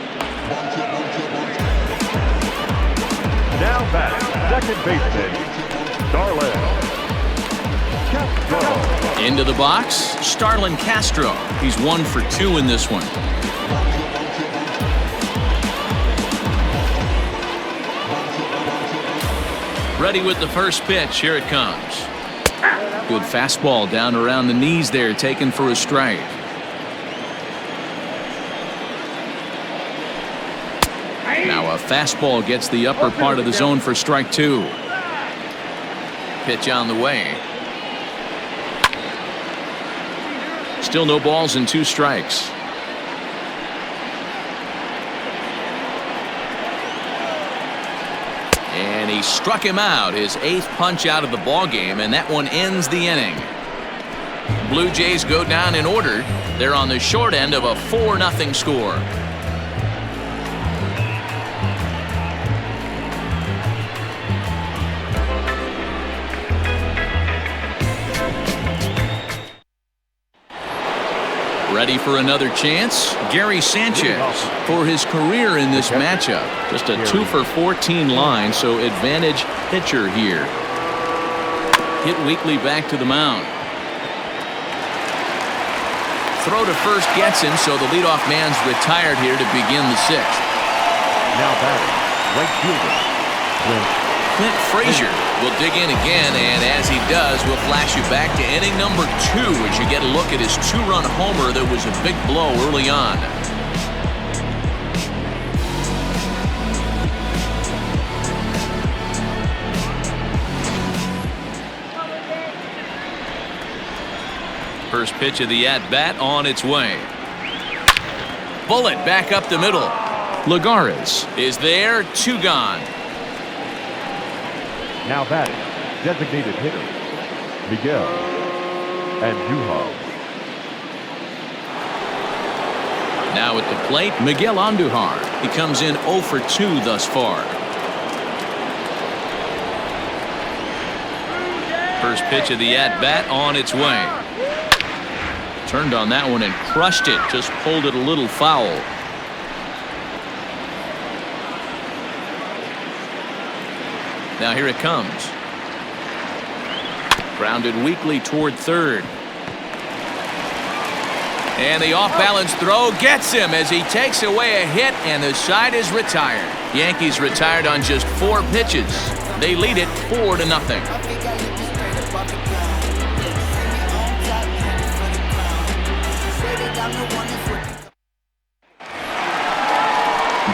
[SPEAKER 4] Now back, second baseman, Starlin Castro.
[SPEAKER 1] Into the box, Starlin Castro. He's 1 for 2 in this one. Ready with the first pitch. Here it comes. Good fastball down around the knees there, taken for a strike. Now a fastball gets the upper part of the zone for strike two. Pitch on the way. Still no balls and 2 strikes. And he struck him out, his 8th punch out of the ball game, and that one ends the inning. Blue Jays go down in order. They're on the short end of a 4-0 score. Ready for another chance? Gary Sanchez for his career in this matchup. Just a 2 for 14 line, so advantage pitcher here. Hit weakly back to the mound. Throw to first gets him, so the leadoff man's retired here to begin the 6th.
[SPEAKER 4] Now batting, right fielder,
[SPEAKER 1] Clint Frazier will dig in again, and as he does, we'll flash you back to inning number 2 as you get a look at his 2-run homer that was a big blow early on. First pitch of the at-bat on its way. Bullet back up the middle. Lagares is there, 2 gone.
[SPEAKER 4] now batting, designated hitter, Miguel Andujar.
[SPEAKER 1] Now at the plate, Miguel Andujar. He comes in 0 for 2 thus far. First pitch of the at-bat on its way. Turned on that one and crushed it. Just pulled it a little foul. Now here it comes. Grounded weakly toward third. And the off-balance throw gets him as he takes away a hit, and the side is retired. Yankees retired on just 4 pitches. They lead it 4-0.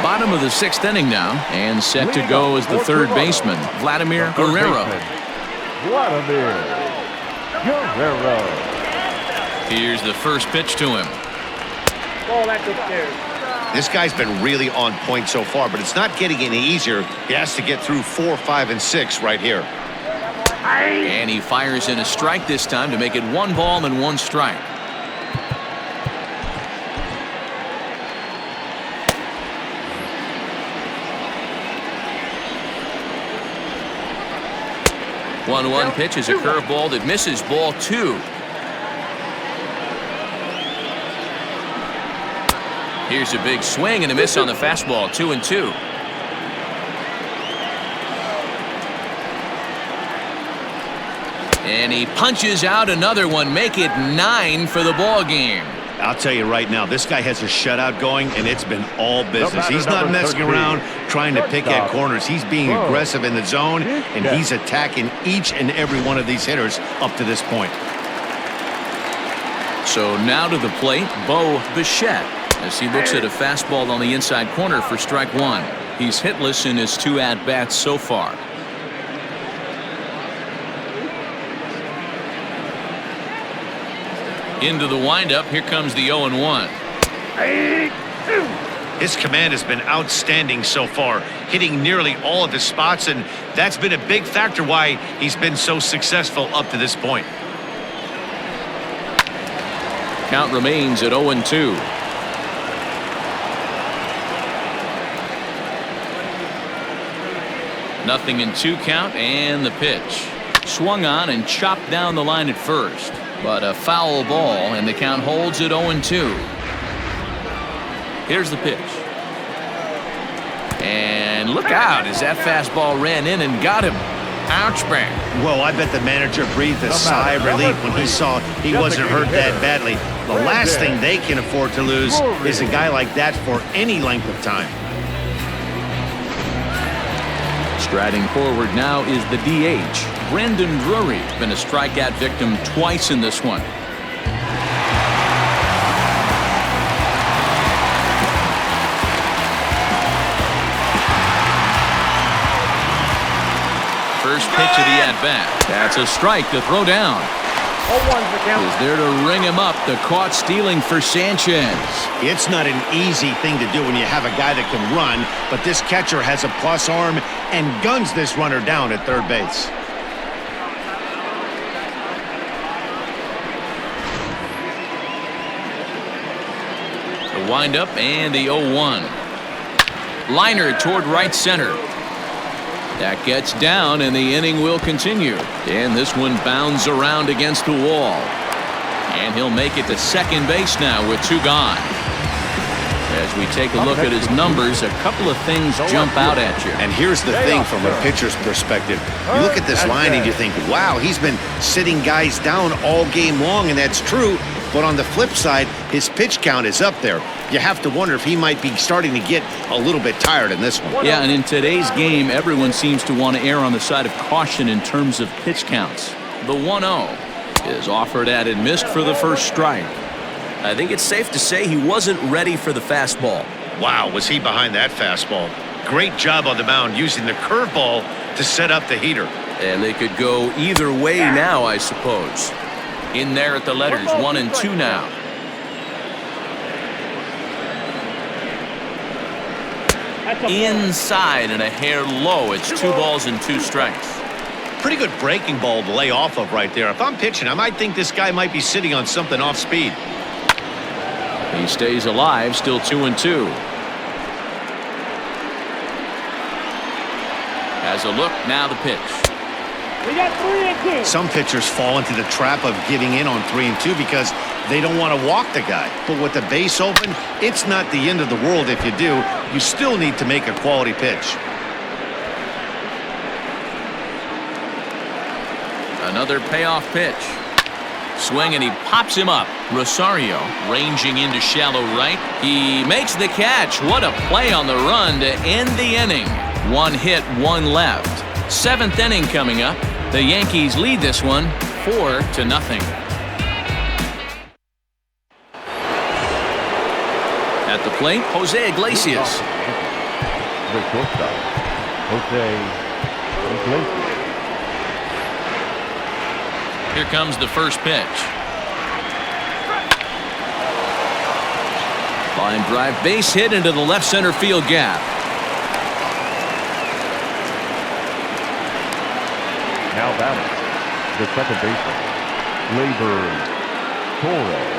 [SPEAKER 1] Bottom of the 6th inning now, and set to go is the third baseman, Vladimir Guerrero.
[SPEAKER 4] Vladimir Guerrero.
[SPEAKER 1] Here's the first pitch to him.
[SPEAKER 5] Ball, that's upstairs.
[SPEAKER 2] This guy's been really on point so far, but it's not getting any easier. He has to get through 4, 5, and 6 right here.
[SPEAKER 1] And he fires in a strike this time to make it 1 ball and 1 strike. One pitch is a curveball that misses, ball 2. Here's a big swing and a miss on the fastball, 2-2. And he punches out another one, make it 9 for the ball game.
[SPEAKER 2] I'll tell you right now, this guy has a shutout going, and it's been all business. He's not messing around trying to pick at corners. He's being aggressive in the zone, and he's attacking each and every one of these hitters up to this point.
[SPEAKER 1] So now to the plate, Bo Bichette, as he looks at a fastball on the inside corner for strike 1. He's hitless in his 2 at-bats so far. Into the windup, here comes the 0-1.
[SPEAKER 2] His command has been outstanding so far, hitting nearly all of his spots, and that's been a big factor why he's been so successful up to this point.
[SPEAKER 1] Count remains at 0-2. Nothing in 2 count, and the pitch. Swung on and chopped down the line at first. But a foul ball, and the count holds at 0-2. Here's the pitch. And look out as that fastball ran in and got him. Ouch, bang.
[SPEAKER 2] Well, I bet the manager breathed a sigh of relief when he saw he wasn't hurt that badly. The last thing they can afford to lose is a guy like that for any length of time.
[SPEAKER 1] Striding forward now is the DH, Brendan Drury. Been a strikeout victim twice in this one. First pitch of the at-bat. That's a strike to throw down.
[SPEAKER 5] 0-1's the count.
[SPEAKER 1] Is there to ring him up. The caught stealing for Sanchez.
[SPEAKER 2] It's not an easy thing to do when you have a guy that can run, but this catcher has a plus arm and guns this runner down at third base.
[SPEAKER 1] The windup and the 0-1. Liner toward right center. That gets down, and the inning will continue. And this one bounds around against the wall. And he'll make it to second base now with 2 gone. As we take a look at his numbers, a couple of things jump out at you.
[SPEAKER 2] And here's the thing from a pitcher's perspective. You look at this line and you think, wow, he's been sitting guys down all game long, and that's true. But on the flip side, his pitch count is up there. You have to wonder if he might be starting to get a little bit tired in this one.
[SPEAKER 1] Yeah, and in today's game, everyone seems to want to err on the side of caution in terms of pitch counts. The 1-0 is offered at and missed for the first strike. I think it's safe to say he wasn't ready for the fastball.
[SPEAKER 2] Wow, was he behind that fastball. Great job on the mound using the curveball to set up the heater.
[SPEAKER 1] And they could go either way now, I suppose. In there at the letters, 1-2 now. Inside and a hair low. It's 2 balls and 2 strikes.
[SPEAKER 2] Pretty good breaking ball to lay off of right there. If I'm pitching, I might think this guy might be sitting on something off speed.
[SPEAKER 1] He stays alive, still 2-2. Has a look, now the pitch.
[SPEAKER 5] We got 3-2.
[SPEAKER 2] Some pitchers fall into the trap of giving in on 3-2 because they don't want to walk the guy. But with the base open, it's not the end of the world if you do. You still need to make a quality pitch.
[SPEAKER 1] Another payoff pitch. Swing, and he pops him up. Rosario ranging into shallow right. He makes the catch. What a play on the run to end the inning. One hit, one left. 7th inning coming up. The Yankees lead this one 4-0. At the plate, Jose Iglesias.
[SPEAKER 4] The shortstop, Jose Iglesias.
[SPEAKER 1] Here comes the first pitch. Line drive, base hit into the left center field gap.
[SPEAKER 4] Now batting, the second baseman, Gleyber Torres.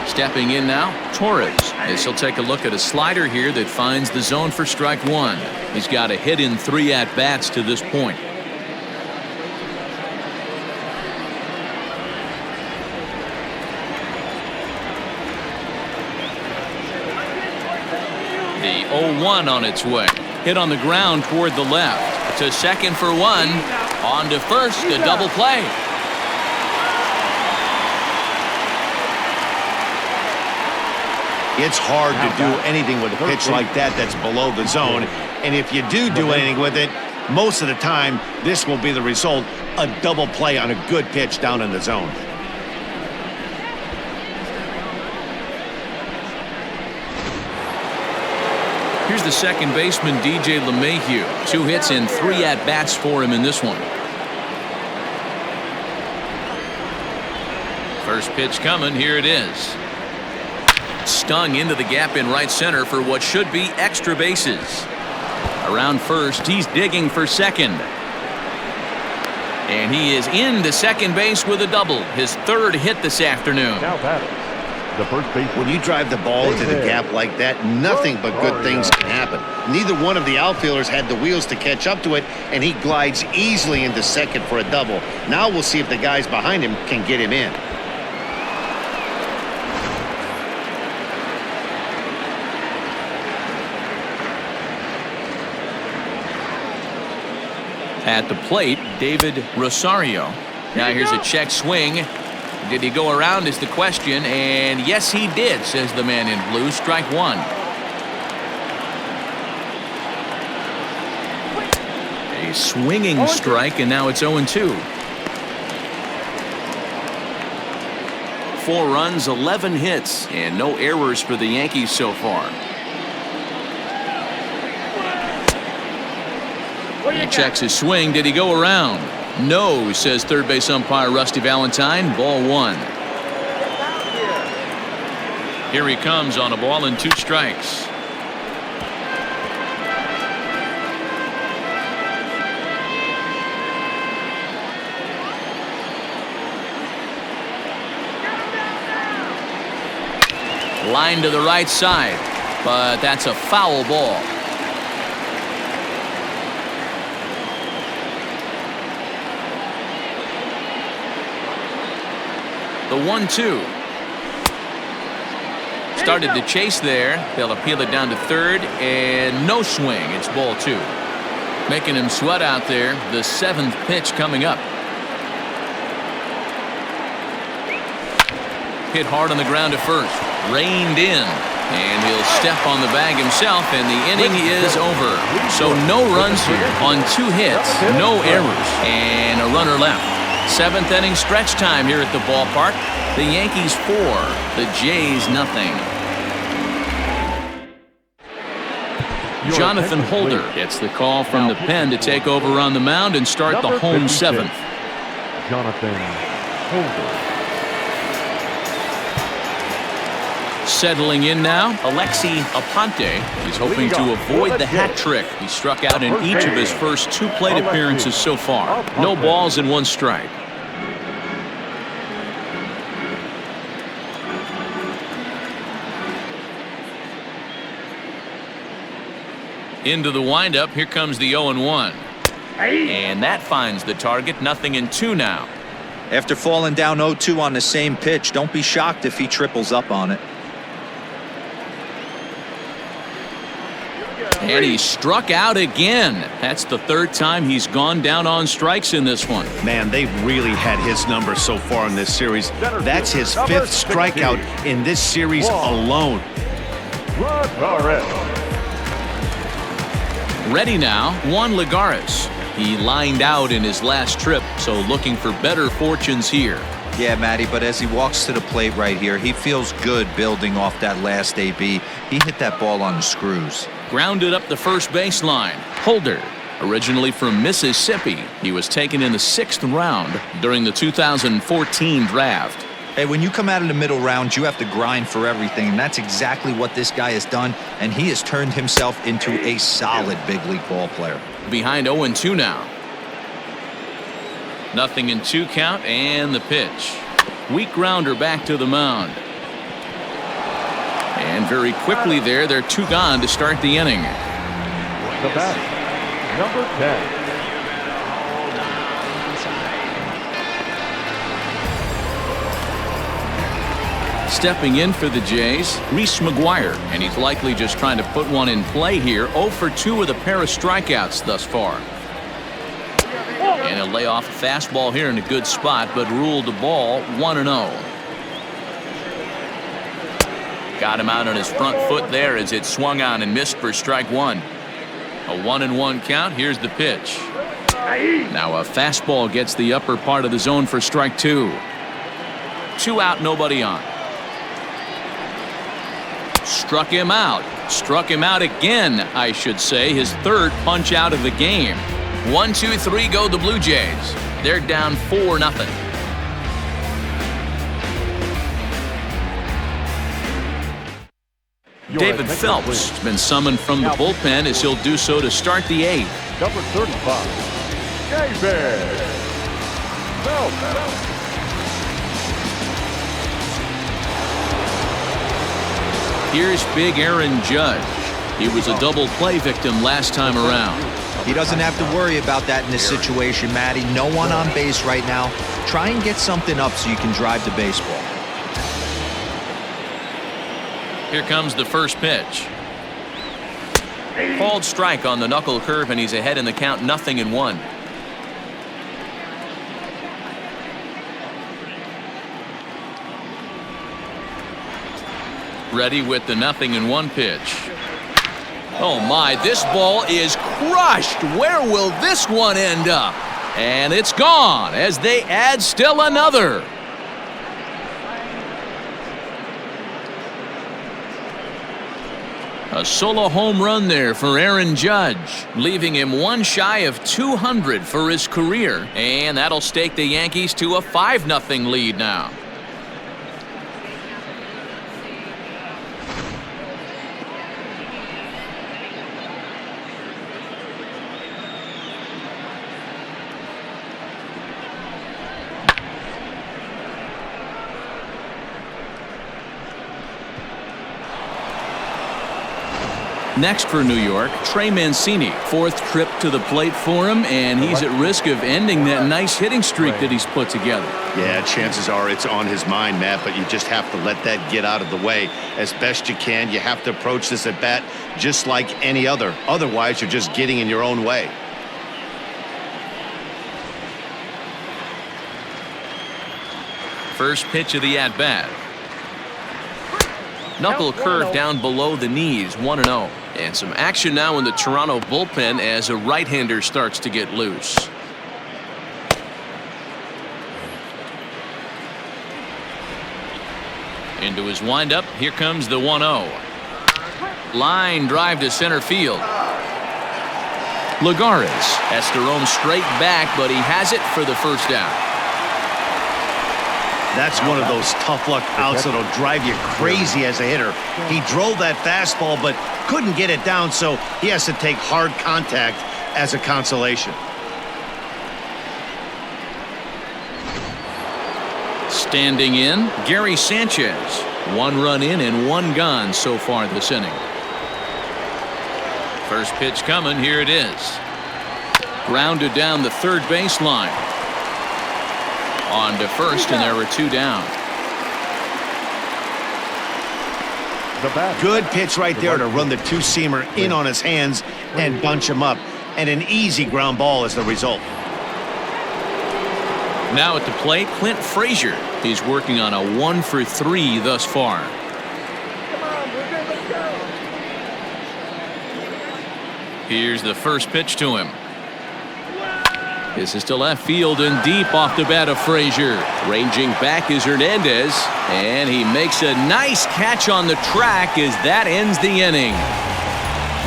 [SPEAKER 1] Stepping in now, Torres, as he'll take a look at a slider here that finds the zone for strike one. He's got a hit in 3 at-bats to this point. The 0-1 on its way. Hit on the ground toward the left. To second for one. On to first, a double play.
[SPEAKER 2] It's hard to do anything with a pitch like that that's below the zone. And if you do anything with it, most of the time, this will be the result, a double play on a good pitch down in the zone.
[SPEAKER 1] Here's the second baseman, DJ LeMahieu. 2 hits and 3 at-bats for him in this one. First pitch coming, here it is. Stung into the gap in right center for what should be extra bases. Around first, he's digging for second. And he is into second base with a double. His 3rd hit this afternoon.
[SPEAKER 4] Now batting, the first baseman.
[SPEAKER 2] When you drive the ball into the gap like that, nothing but good things can happen. Neither one of the outfielders had the wheels to catch up to it, and he glides easily into second for a double. Now we'll see if the guys behind him can get him in.
[SPEAKER 1] At the plate, David Rosario. Now here's a check swing. Did he go around is the question, and yes he did, says the man in blue. Strike one. A swinging strike, and now it's 0-2. 4 runs, 11 hits, and no errors for the Yankees so far. He checks his swing. Did he go around? No, says third base umpire Rusty Valentine. Ball 1. Here he comes on a ball and 2 strikes. Line to the right side, but that's a foul ball. The 1-2. Started to chase there. They'll appeal it down to third, and no swing. It's ball 2. Making him sweat out there. The 7th pitch coming up. Hit hard on the ground to first. Reined in. And he'll step on the bag himself, and the inning is over. So no runs here on 2 hits, no errors, and a runner left. 7th inning stretch time here at the ballpark. The Yankees 4, the Jays nothing. Jonathan Holder gets the call from the pen to take over on the mound and start the home 7th.
[SPEAKER 4] Jonathan Holder.
[SPEAKER 1] Settling in now, Alexi Aponte. He's hoping to avoid the hat trick. He struck out in each of his first 2 plate appearances so far. No balls and 1 strike. Into the windup, here comes the 0-1. And that finds the target, 0-2 now.
[SPEAKER 3] After falling down 0-2 on the same pitch, don't be shocked if he triples up on it.
[SPEAKER 1] And he struck out again. That's the third time he's gone down on strikes in this one.
[SPEAKER 2] Man, they've really had his number so far in this series. That's his fifth strikeout in this series alone.
[SPEAKER 1] Ready now, Juan Lagares. He lined out in his last trip, so looking for better fortunes here.
[SPEAKER 3] Yeah, Matty, but as he walks to the plate right here, he feels good building off that last AB. He hit that ball on the screws.
[SPEAKER 1] Grounded up the first baseline. Holder, originally from Mississippi. He was taken in the 6th round during the 2014 draft.
[SPEAKER 3] Hey, when you come out of the middle round, you have to grind for everything, and that's exactly what this guy has done, and he has turned himself into a solid big league ball player.
[SPEAKER 1] Behind 0-2 now. 0-2 count, and the pitch. Weak grounder back to the mound. And very quickly there, they're 2 gone to start the inning.
[SPEAKER 4] The bat, number 10.
[SPEAKER 1] Stepping in for the Jays, Reese McGuire, and he's likely just trying to put one in play here. 0 for 2 with a pair of strikeouts thus far. And he'll lay off a fastball here in a good spot, but ruled the ball 1-0. Got him out on his front foot there as it swung on and missed for strike 1. A 1-1 count. Here's the pitch. Now a fastball gets the upper part of the zone for strike 2. 2 out, nobody on. Struck him out. Struck him out again, I should say. His 3rd punch out of the game. 1-2-3 go the Blue Jays. They're down 4-0. David Phelps has been summoned from the bullpen as he'll do so to start the 8th.
[SPEAKER 4] Number 35, David Phelps.
[SPEAKER 1] Here's big Aaron Judge. He was a double play victim last time around.
[SPEAKER 3] He doesn't have to worry about that in this situation, Matty. No one on base right now. Try and get something up so you can drive the baseball.
[SPEAKER 1] Here comes the first pitch. Called strike on the knuckle curve, and he's ahead in the count, 0-1. Ready with the 0-1 pitch. Oh my, this ball is crushed. Where will this one end up? And it's gone as they add still another. A solo home run there for Aaron Judge, leaving him 1 shy of 200 for his career. And that'll stake the Yankees to a 5-0 lead now. Next for New York, Trey Mancini. 4th trip to the plate for him, and he's at risk of ending that nice hitting streak that he's put together.
[SPEAKER 2] Yeah, chances are it's on his mind, Matt, but you just have to let that get out of the way as best you can. You have to approach this at bat just like any other. Otherwise, you're just getting in your own way.
[SPEAKER 1] First pitch of the at-bat. Knuckle curve down below the knees, 1-0. And some action now in the Toronto bullpen as a right-hander starts to get loose. Into his windup, here comes the 1-0. Line drive to center field. Lagares has to roam straight back, but he has it for the first out.
[SPEAKER 2] That's one of those tough luck outs that'll drive you crazy as a hitter. He drove that fastball but couldn't get it down, so he has to take hard contact as a consolation.
[SPEAKER 1] Standing in, Gary Sanchez. 1 run in and 1 gone so far this inning. First pitch coming, here it is. Grounded down the 3rd baseline. On to first, and there were 2 down.
[SPEAKER 4] The batter.
[SPEAKER 2] Good pitch right there to run the two-seamer in on his hands and bunch him up. And an easy ground ball is the result.
[SPEAKER 1] Now at the plate, Clint Frazier. He's working on a 1 for 3 thus far. Here's the first pitch to him. This is to left field and deep off the bat of Frazier. Ranging back is Hernandez, and he makes a nice catch on the track as that ends the inning.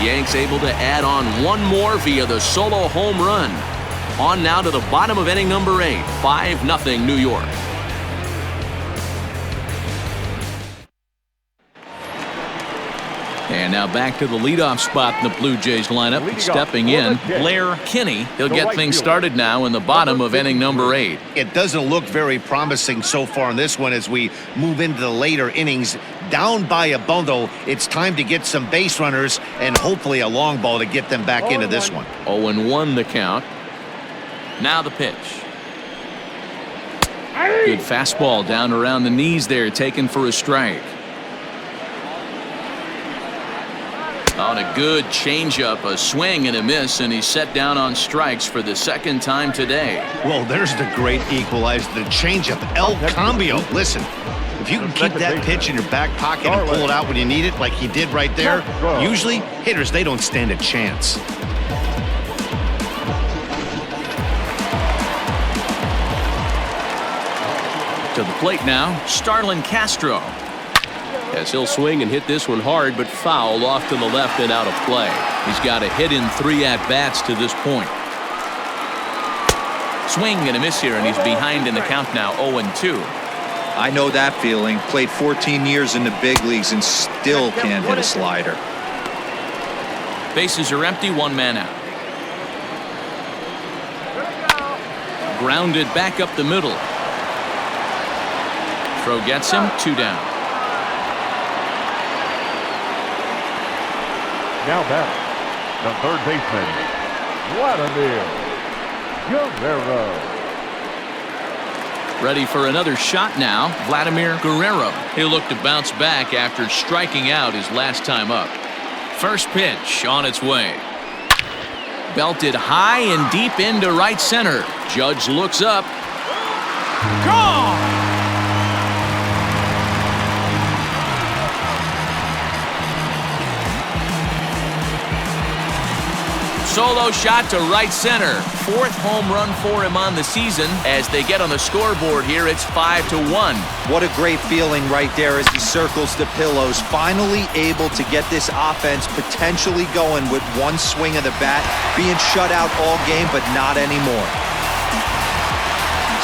[SPEAKER 1] Yanks able to add on one more via the solo home run. On now to the bottom of inning number 8, 5-0 New York. And now back to the leadoff spot in the Blue Jays lineup. Stepping in, Blair Kinney. He'll get things started now in the bottom of inning number 8.
[SPEAKER 2] It doesn't look very promising so far in this one as we move into the later innings. Down by a bundle, it's time to get some base runners and hopefully a long ball to get them back into this one.
[SPEAKER 1] 0-1 the count. Now the pitch. Good fastball down around the knees there, taken for a strike. On a good changeup, a swing and a miss, and he's set down on strikes for the second time today.
[SPEAKER 2] Well, there's the great equalizer, the changeup, El Cambio. Listen, if you can keep that pitch in your back pocket and pull it out when you need it like he did right there, usually hitters, they don't stand a chance.
[SPEAKER 1] To the plate now, Starlin Castro. As he'll swing and hit this one hard, but foul off to the left and out of play. He's got a hit in 3 at-bats to this point. Swing and a miss here, and he's behind in the count now, 0-2.
[SPEAKER 3] I know that feeling. Played 14 years in the big leagues and still can't hit a slider.
[SPEAKER 1] Bases are empty, 1 man out. Grounded back up the middle. Throw gets him, 2 down.
[SPEAKER 4] Now back, the third baseman, Vladimir Guerrero.
[SPEAKER 1] Ready for another shot now, Vladimir Guerrero. He'll look to bounce back after striking out his last time up. First pitch on its way. Belted high and deep into right center. Judge looks up. Gone! Solo shot to right center. 4th home run for him on the season. As they get on the scoreboard here, it's 5-1.
[SPEAKER 3] What a great feeling right there as he circles the pillows. Finally able to get this offense potentially going with one swing of the bat. Being shut out all game, but not anymore.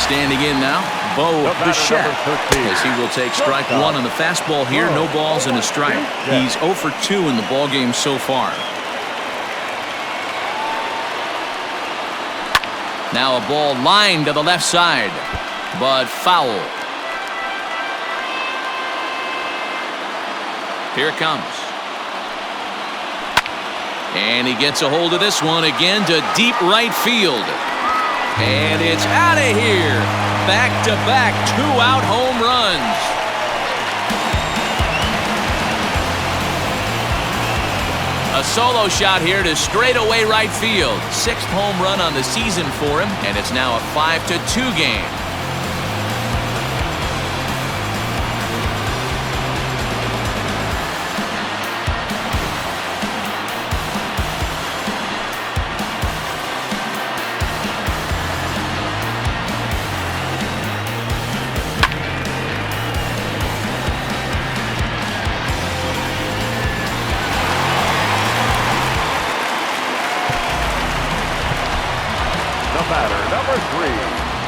[SPEAKER 1] Standing in now, Bo Bichette. As he will take strike 1 on the fastball here. No balls and a strike. He's 0 for 2 in the ballgame so far. Now a ball lined to the left side, but foul. Here it comes. And he gets a hold of this one again to deep right field. And it's out of here. Back-to-back 2-out home runs. A solo shot here to straightaway right field. 6th home run on the season for him, and it's now a 5-2 game.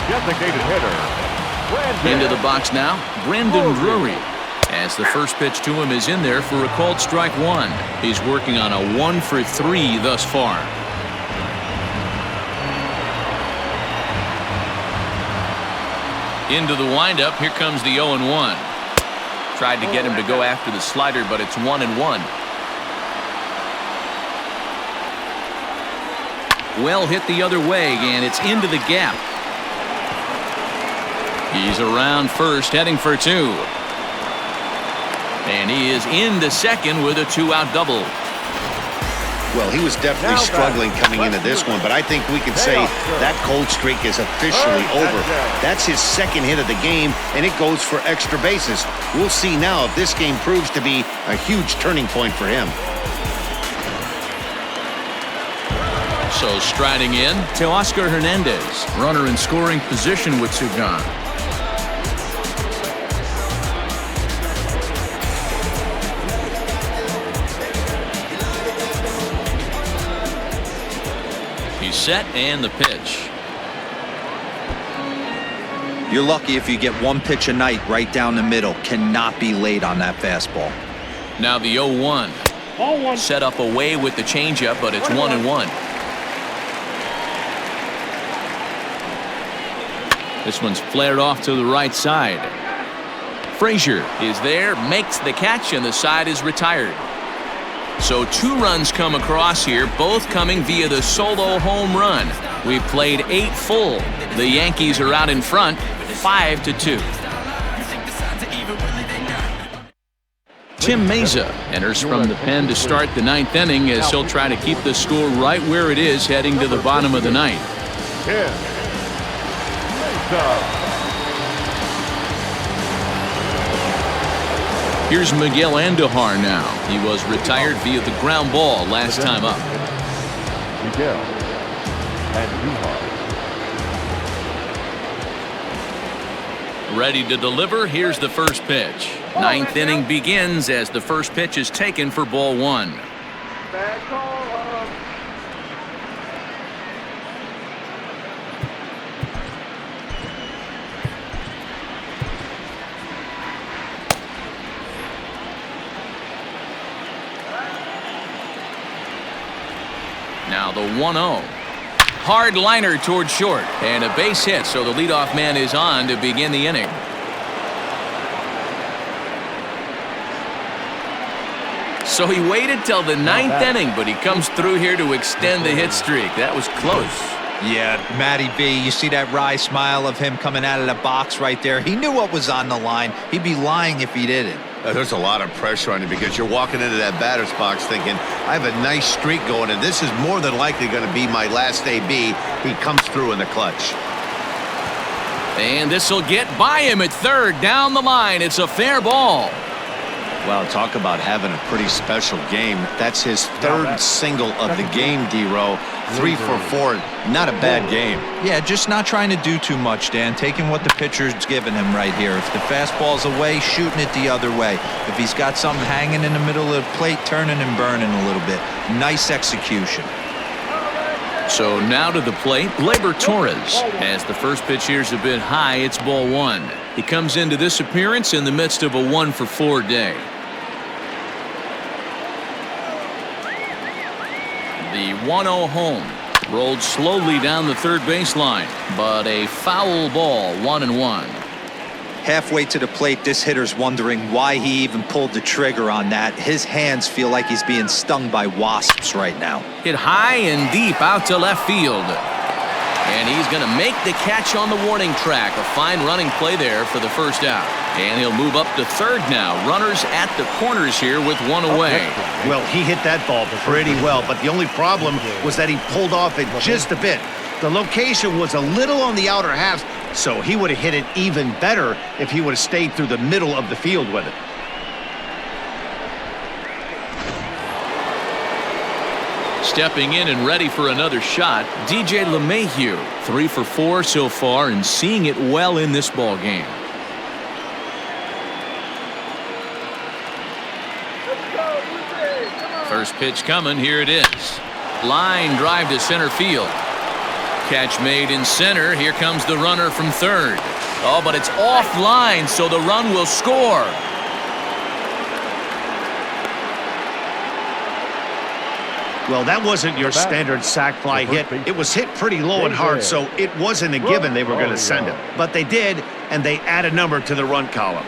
[SPEAKER 4] Designated hitter, Brandon.
[SPEAKER 1] Into the box now, Brandon Drury. As the first pitch to him is in there for a called strike 1. He's working on a 1 for 3 thus far. Into the windup, here comes the 0-1. Tried to get him to go after the slider, but it's 1-1. Well hit the other way, and it's into the gap. He's around first, heading for 2. And he is into second with a 2-out double.
[SPEAKER 2] Well, he was definitely struggling coming into this one, but I think we can say that cold streak is officially over. That's his second hit of the game, and it goes for extra bases. We'll see now if this game proves to be a huge turning point for him.
[SPEAKER 1] So striding in, Teoscar Hernandez, runner in scoring position with two gone. He's set and the pitch.
[SPEAKER 3] You're lucky if you get one pitch a night right down the middle. Cannot be late on that fastball.
[SPEAKER 1] Now the 0-1. Set up away with the changeup, but it's 1-1. This one's flared off to the right side. Frazier is there, makes the catch, and the side is retired. So 2 runs come across here, both coming via the solo home run. We've played 8 full. The Yankees are out in front, 5-2. Tim Meza enters from the pen to start the 9th inning as he'll try to keep the score right where it is heading to the bottom of the 9th. Here's Miguel Andujar now. He was retired via the ground ball last time up.
[SPEAKER 4] Miguel Andujar.
[SPEAKER 1] Ready to deliver. Here's the first pitch. 9th inning begins as the first pitch is taken for ball 1. Now the 1-0. Hard liner toward short. And a base hit, so the leadoff man is on to begin the inning. So he waited till the 9th inning, but he comes through here to extend the hit streak. That was close.
[SPEAKER 3] Yeah, Matty B, you see that wry smile of him coming out of the box right there. He knew what was on the line. He'd be lying if he didn't.
[SPEAKER 2] There's a lot of pressure on you because you're walking into that batter's box thinking, I have a nice streak going, and this is more than likely going to be my last AB. He comes through in the clutch.
[SPEAKER 1] And this will get by him at third. Down the line. It's a fair ball.
[SPEAKER 2] Well, talk about having a pretty special game. That's his 3rd single of the game, D-Row. 3 for 4. Not a bad game.
[SPEAKER 3] Yeah, just not trying to do too much, Dan. Taking what the pitcher's giving him right here. If the fastball's away, shooting it the other way. If he's got something hanging in the middle of the plate, turning and burning a little bit. Nice execution.
[SPEAKER 1] So now to the plate, Gleyber Torres. As the first pitch here's a bit high, it's ball 1. He comes into this appearance in the midst of a 1-for-4 day. The 1-0 home. Rolled slowly down the third baseline, but a foul ball, 1-1.
[SPEAKER 3] Halfway to the plate, this hitter's wondering why he even pulled the trigger on that. His hands feel like he's being stung by wasps right now.
[SPEAKER 1] Hit high and deep out to left field. And he's going to make the catch on the warning track. A fine running play there for the first out. And he'll move up to third now. Runners at the corners here with 1 away.
[SPEAKER 2] Well, he hit that ball pretty well, but the only problem was that he pulled off it just a bit. The location was a little on the outer half, so he would have hit it even better if he would have stayed through the middle of the field with it.
[SPEAKER 1] Stepping in and ready for another shot, DJ LeMahieu. 3 for 4 so far and seeing it well in this ball game. First pitch coming, here it is. Line drive to center field. Catch made in center. Here comes the runner from third. Oh, but it's offline, so the run will score.
[SPEAKER 2] Well, that wasn't your standard sac fly hit. It was hit pretty low and hard, so it wasn't a given they were going to send it. But they did, and they add a number to the run column.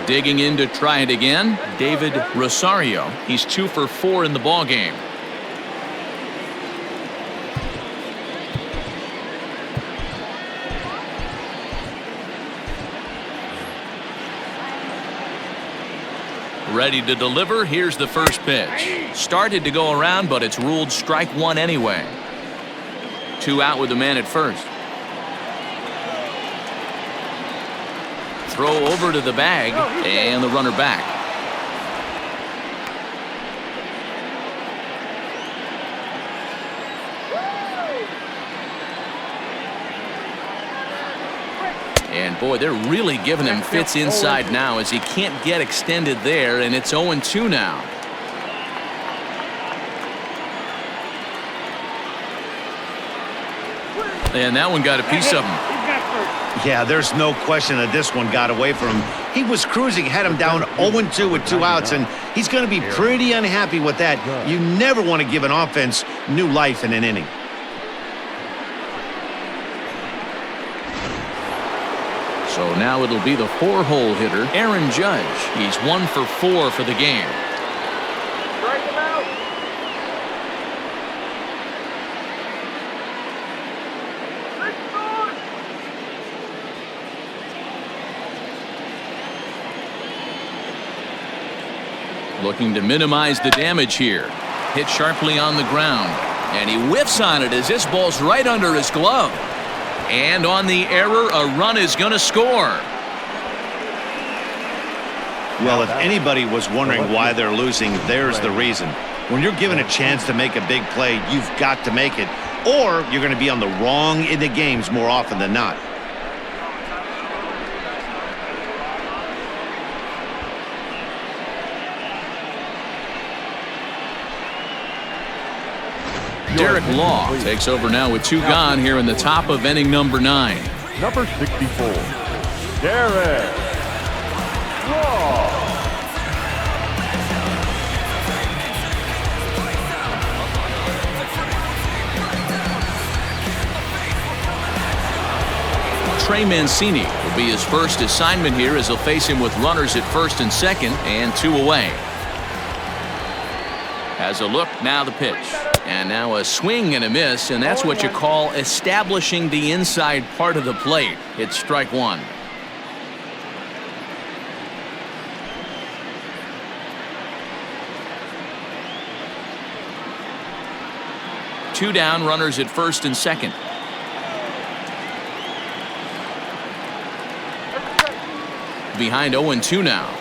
[SPEAKER 1] Digging in to try it again, David Rosario. He's 2 for 4 in the ball game. Ready to deliver. Here's the first pitch. Started to go around, but it's ruled strike one anyway. 2 out with the man at first. Throw over to the bag, and the runner back. And boy, they're really giving him fits inside now as he can't get extended there, and it's 0-2 now. And that one got a piece of him.
[SPEAKER 2] Yeah, there's no question that this one got away from him. He was cruising, had him down 0-2 with 2 outs, and he's going to be pretty unhappy with that. You never want to give an offense new life in an inning.
[SPEAKER 1] So now it'll be the 4-hole hitter, Aaron Judge. He's 1 for 4 for the game.
[SPEAKER 5] Strike him out.
[SPEAKER 1] Looking to minimize the damage here. Hit sharply on the ground. And he whiffs on it as this ball's right under his glove. And on the error, a run is going to score.
[SPEAKER 2] Well, if anybody was wondering why they're losing, there's the reason. When you're given a chance to make a big play, you've got to make it, or you're going to be on the wrong end of games more often than not.
[SPEAKER 1] Derek Law takes over now with 2 gone here in the top of inning number 9.
[SPEAKER 4] Number 64, Derek Law.
[SPEAKER 1] Trey Mancini will be his first assignment here as he'll face him with runners at first and second and 2 away. Has a look, now the pitch. And now a swing and a miss, and that's what you call establishing the inside part of the plate. It's strike 1. Two down, runners at first and second. Behind 0-2 now.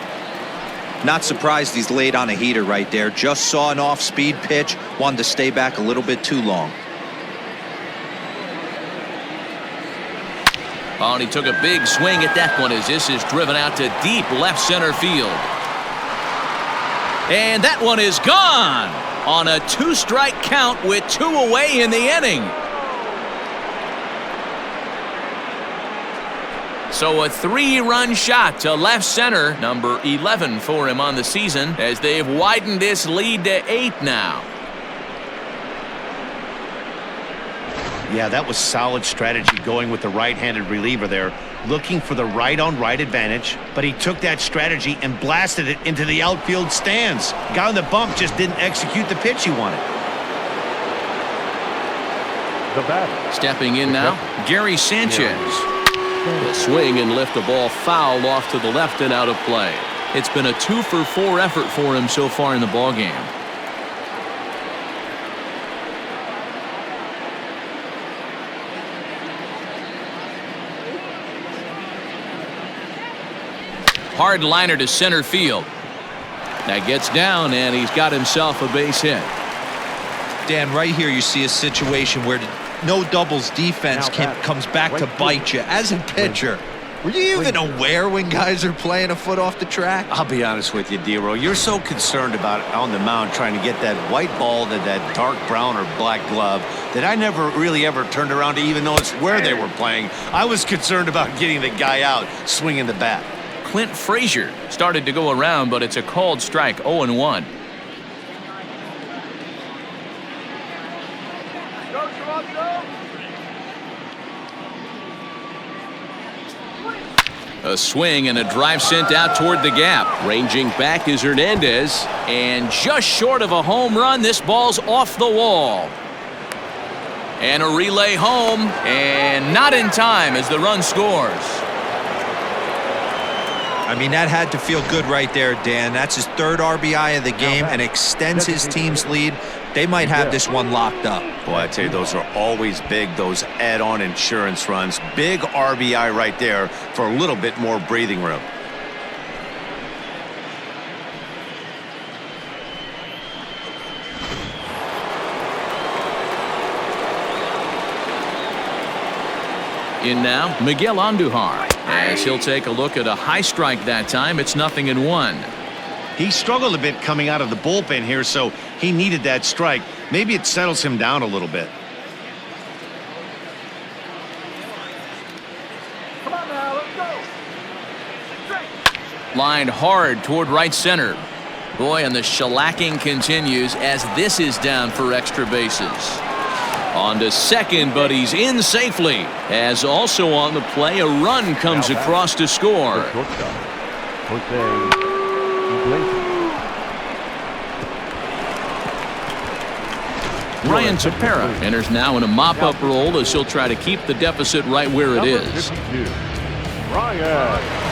[SPEAKER 3] Not surprised he's laid on a heater right there. Just saw an off-speed pitch. Wanted to stay back a little bit too long.
[SPEAKER 1] Oh, and he took a big swing at that one as this is driven out to deep left center field. And that one is gone on a 2-strike count with 2 away in the inning. So a 3-run shot to left center, number 11 for him on the season, as they've widened this lead to 8 now.
[SPEAKER 2] Yeah, that was solid strategy going with the right-handed reliever there, looking for the right-on-right advantage, but he took that strategy and blasted it into the outfield stands. Guy on the bump just didn't execute the pitch he wanted.
[SPEAKER 4] The batter.
[SPEAKER 1] Stepping in now, Gary Sanchez. The swing and lift the ball foul off to the left and out of play. It's been a 2 for 4 effort for him so far in the ballgame. Hard liner to center field. That gets down, and he's got himself a base hit.
[SPEAKER 3] Dan, right here you see a situation where no doubles defense comes back to bite you. As a pitcher, were you even aware when guys are playing a foot off the track?
[SPEAKER 2] I'll be honest with you, D-Roll. You're so concerned about on the mound trying to get that white ball to that dark brown or black glove that I never really ever turned around to even notice where they were playing. I was concerned about getting the guy out swinging the bat.
[SPEAKER 1] Clint Frazier started to go around, but it's a called strike, 0-1. A swing and a drive sent out toward the gap. Ranging back is Hernandez, and just short of a home run, this ball's off the wall. And a relay home, and not in time as the run scores.
[SPEAKER 3] I mean, that had to feel good right there, Dan. That's his 3rd RBI of the game and extends his team's lead. They might have this one locked up.
[SPEAKER 2] Boy, I tell you, those are always big, those add-on insurance runs. Big RBI right there for a little bit more breathing room.
[SPEAKER 1] In now, Miguel Andujar, as he'll take a look at a high strike that time. It's 0-1.
[SPEAKER 2] He struggled a bit coming out of the bullpen here, so he needed that strike. Maybe it settles him down a little bit.
[SPEAKER 5] Come on now, let's go. Straight.
[SPEAKER 1] Lined hard toward right center. Boy, and the shellacking continues as this is down for extra bases. On to second, but he's in safely. As also on the play, a run comes across to score.
[SPEAKER 4] The shortstop, Jose Iglesias.
[SPEAKER 1] Ryan Tepera enters now in a mop-up role as he'll try to keep the deficit right where it
[SPEAKER 4] Number
[SPEAKER 1] is.
[SPEAKER 4] 52, Ryan Tepera.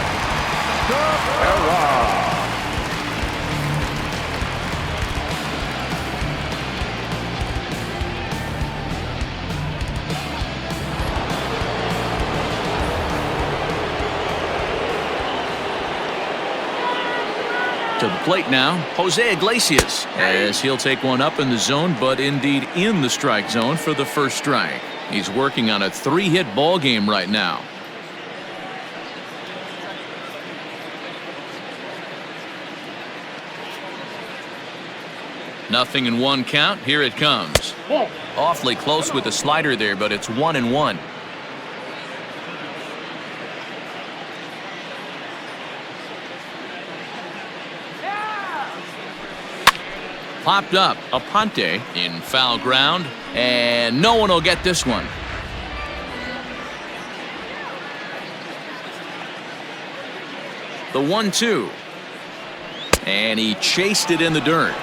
[SPEAKER 1] To the plate now, Jose Iglesias, as he'll take one up in the zone, but indeed in the strike zone for the first strike. He's working on a 3-hit ball game right now. Nothing in 1 count. Here it comes. Awfully close with the slider there, but it's 1-1. Popped up, Aponte in foul ground, and no one will get this one. The 1-2, and he chased it in the dirt.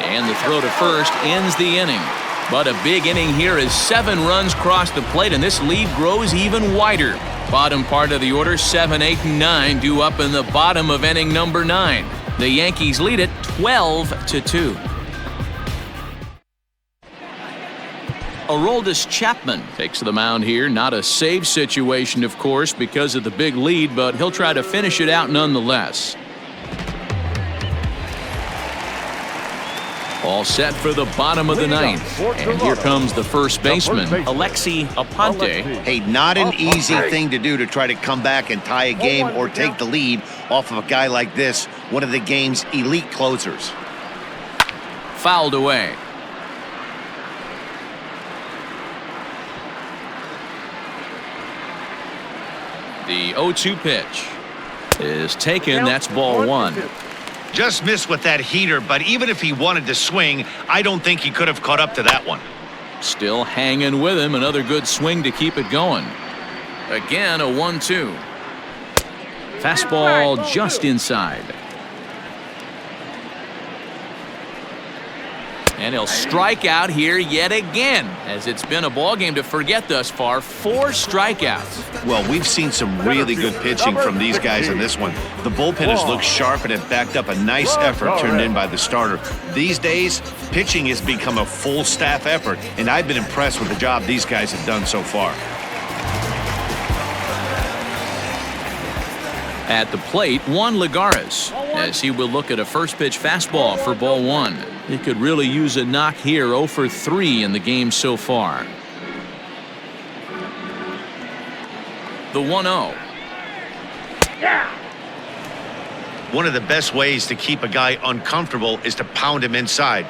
[SPEAKER 1] And the throw to first ends the inning. But a big inning here as 7 runs cross the plate, and this lead grows even wider. Bottom part of the order, 7, 8, and 9 due up in the bottom of inning number 9. The Yankees lead it 12-2. Aroldis Chapman takes the mound here. Not a save situation, of course, because of the big lead, but he'll try to finish it out nonetheless. All set for the bottom of the 9th. And here comes the first baseman, Alexi Aponte.
[SPEAKER 2] Hey, not an easy thing to do to try to come back and tie a game or take the lead off of a guy like this, one of the game's elite closers.
[SPEAKER 1] Fouled away. The 0-2 pitch is taken. That's ball 1.
[SPEAKER 2] Just missed with that heater, but even if he wanted to swing, I don't think he could have caught up to that one.
[SPEAKER 1] Still hanging with him. Another good swing to keep it going. Again, a 1-2. Fastball just inside. And he'll strike out here yet again, as it's been a ball game to forget thus far. 4 strikeouts.
[SPEAKER 2] Well, we've seen some really good pitching from these guys in this one. The bullpen has looked sharp and it backed up a nice effort turned in by the starter. These days, pitching has become a full staff effort, and I've been impressed with the job these guys have done so far.
[SPEAKER 1] At the plate, Juan Lagares, as he will look at a first pitch fastball for ball 1. He could really use a knock here. 0 for 3 in the game so far. The 1-0.
[SPEAKER 2] One of the best ways to keep a guy uncomfortable is to pound him inside.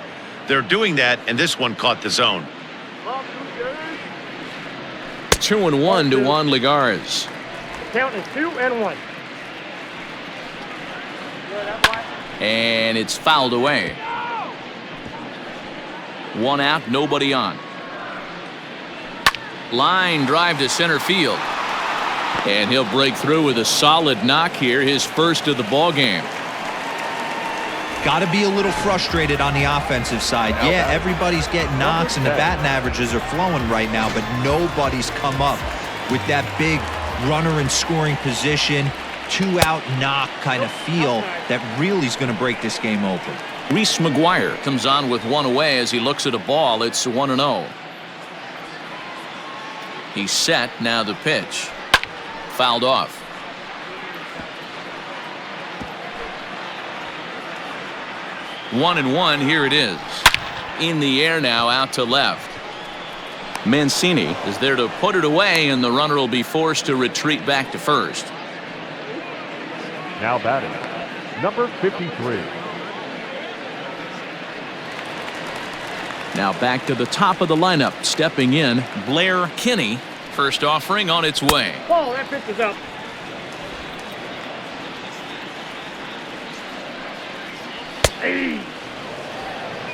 [SPEAKER 2] They're doing that, and this one caught the zone.
[SPEAKER 1] 2-1 to Juan Lagares.
[SPEAKER 5] Count is 2-1.
[SPEAKER 1] And it's fouled away. 1 out, nobody on. Line drive to center field. And he'll break through with a solid knock here, his first of the ball game.
[SPEAKER 3] Got to be a little frustrated on the offensive side. Yeah, everybody's getting knocks and the batting averages are flowing right now, but nobody's come up with that big runner in scoring position. two-out knock kind of feel that really is going to break this game open.
[SPEAKER 1] Reese McGuire comes on with one away as he looks at a ball. It's 1-0. He's set. Now the pitch. Fouled off. One and one. Here it is. In the air now, out to left. Mancini is there to put it away, and the runner will be forced to retreat back to first.
[SPEAKER 4] Now batting, number 53.
[SPEAKER 1] Now back to the top of the lineup. Stepping in, Blair Kinney. First offering on its way.
[SPEAKER 5] Oh, that pitch is up. Hey.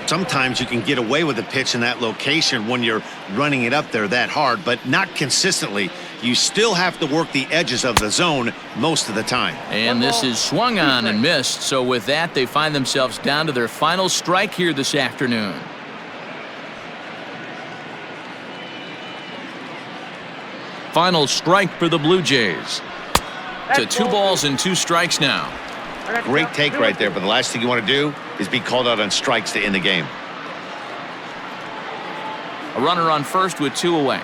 [SPEAKER 2] Sometimes you can get away with a pitch in that location when you're running it up there that hard, but not consistently. You still have to work the edges of the zone most of the time.
[SPEAKER 1] And this is swung on and missed. So with that, they find themselves down to their final strike here this afternoon. Final strike for the Blue Jays. To 2 balls and 2 strikes now.
[SPEAKER 2] Great take right there, but the last thing you want to do is be called out on strikes to end the game.
[SPEAKER 1] A runner on first with 2 away.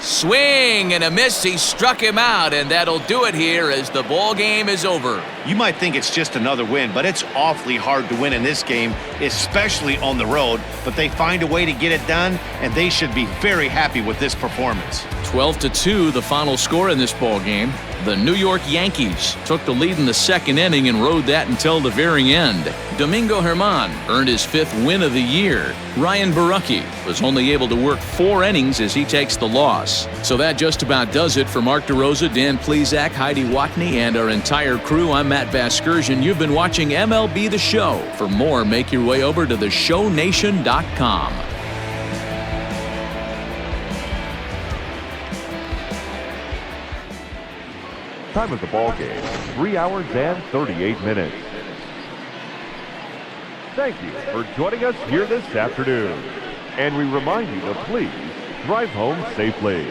[SPEAKER 1] Swing and a miss. He struck him out, and that'll do it here as the ball game is over.
[SPEAKER 2] You might think it's just another win, but it's awfully hard to win in this game, especially on the road. But they find a way to get it done, and they should be very happy with this performance.
[SPEAKER 1] 12-2, the final score in this ball game. The New York Yankees took the lead in the second inning and rode that until the very end. Domingo Germán earned his 5th win of the year. Ryan Borucki was only able to work 4 innings as he takes the loss. So that just about does it for Mark DeRosa, Dan Plesac, Heidi Watney, and our entire crew. I'm Matt Vasgersian. You've been watching MLB The Show. For more, make your way over to theshownation.com.
[SPEAKER 4] Time of the ball game, 3 hours and 38 minutes. Thank you for joining us here this afternoon. And we remind you to please drive home safely.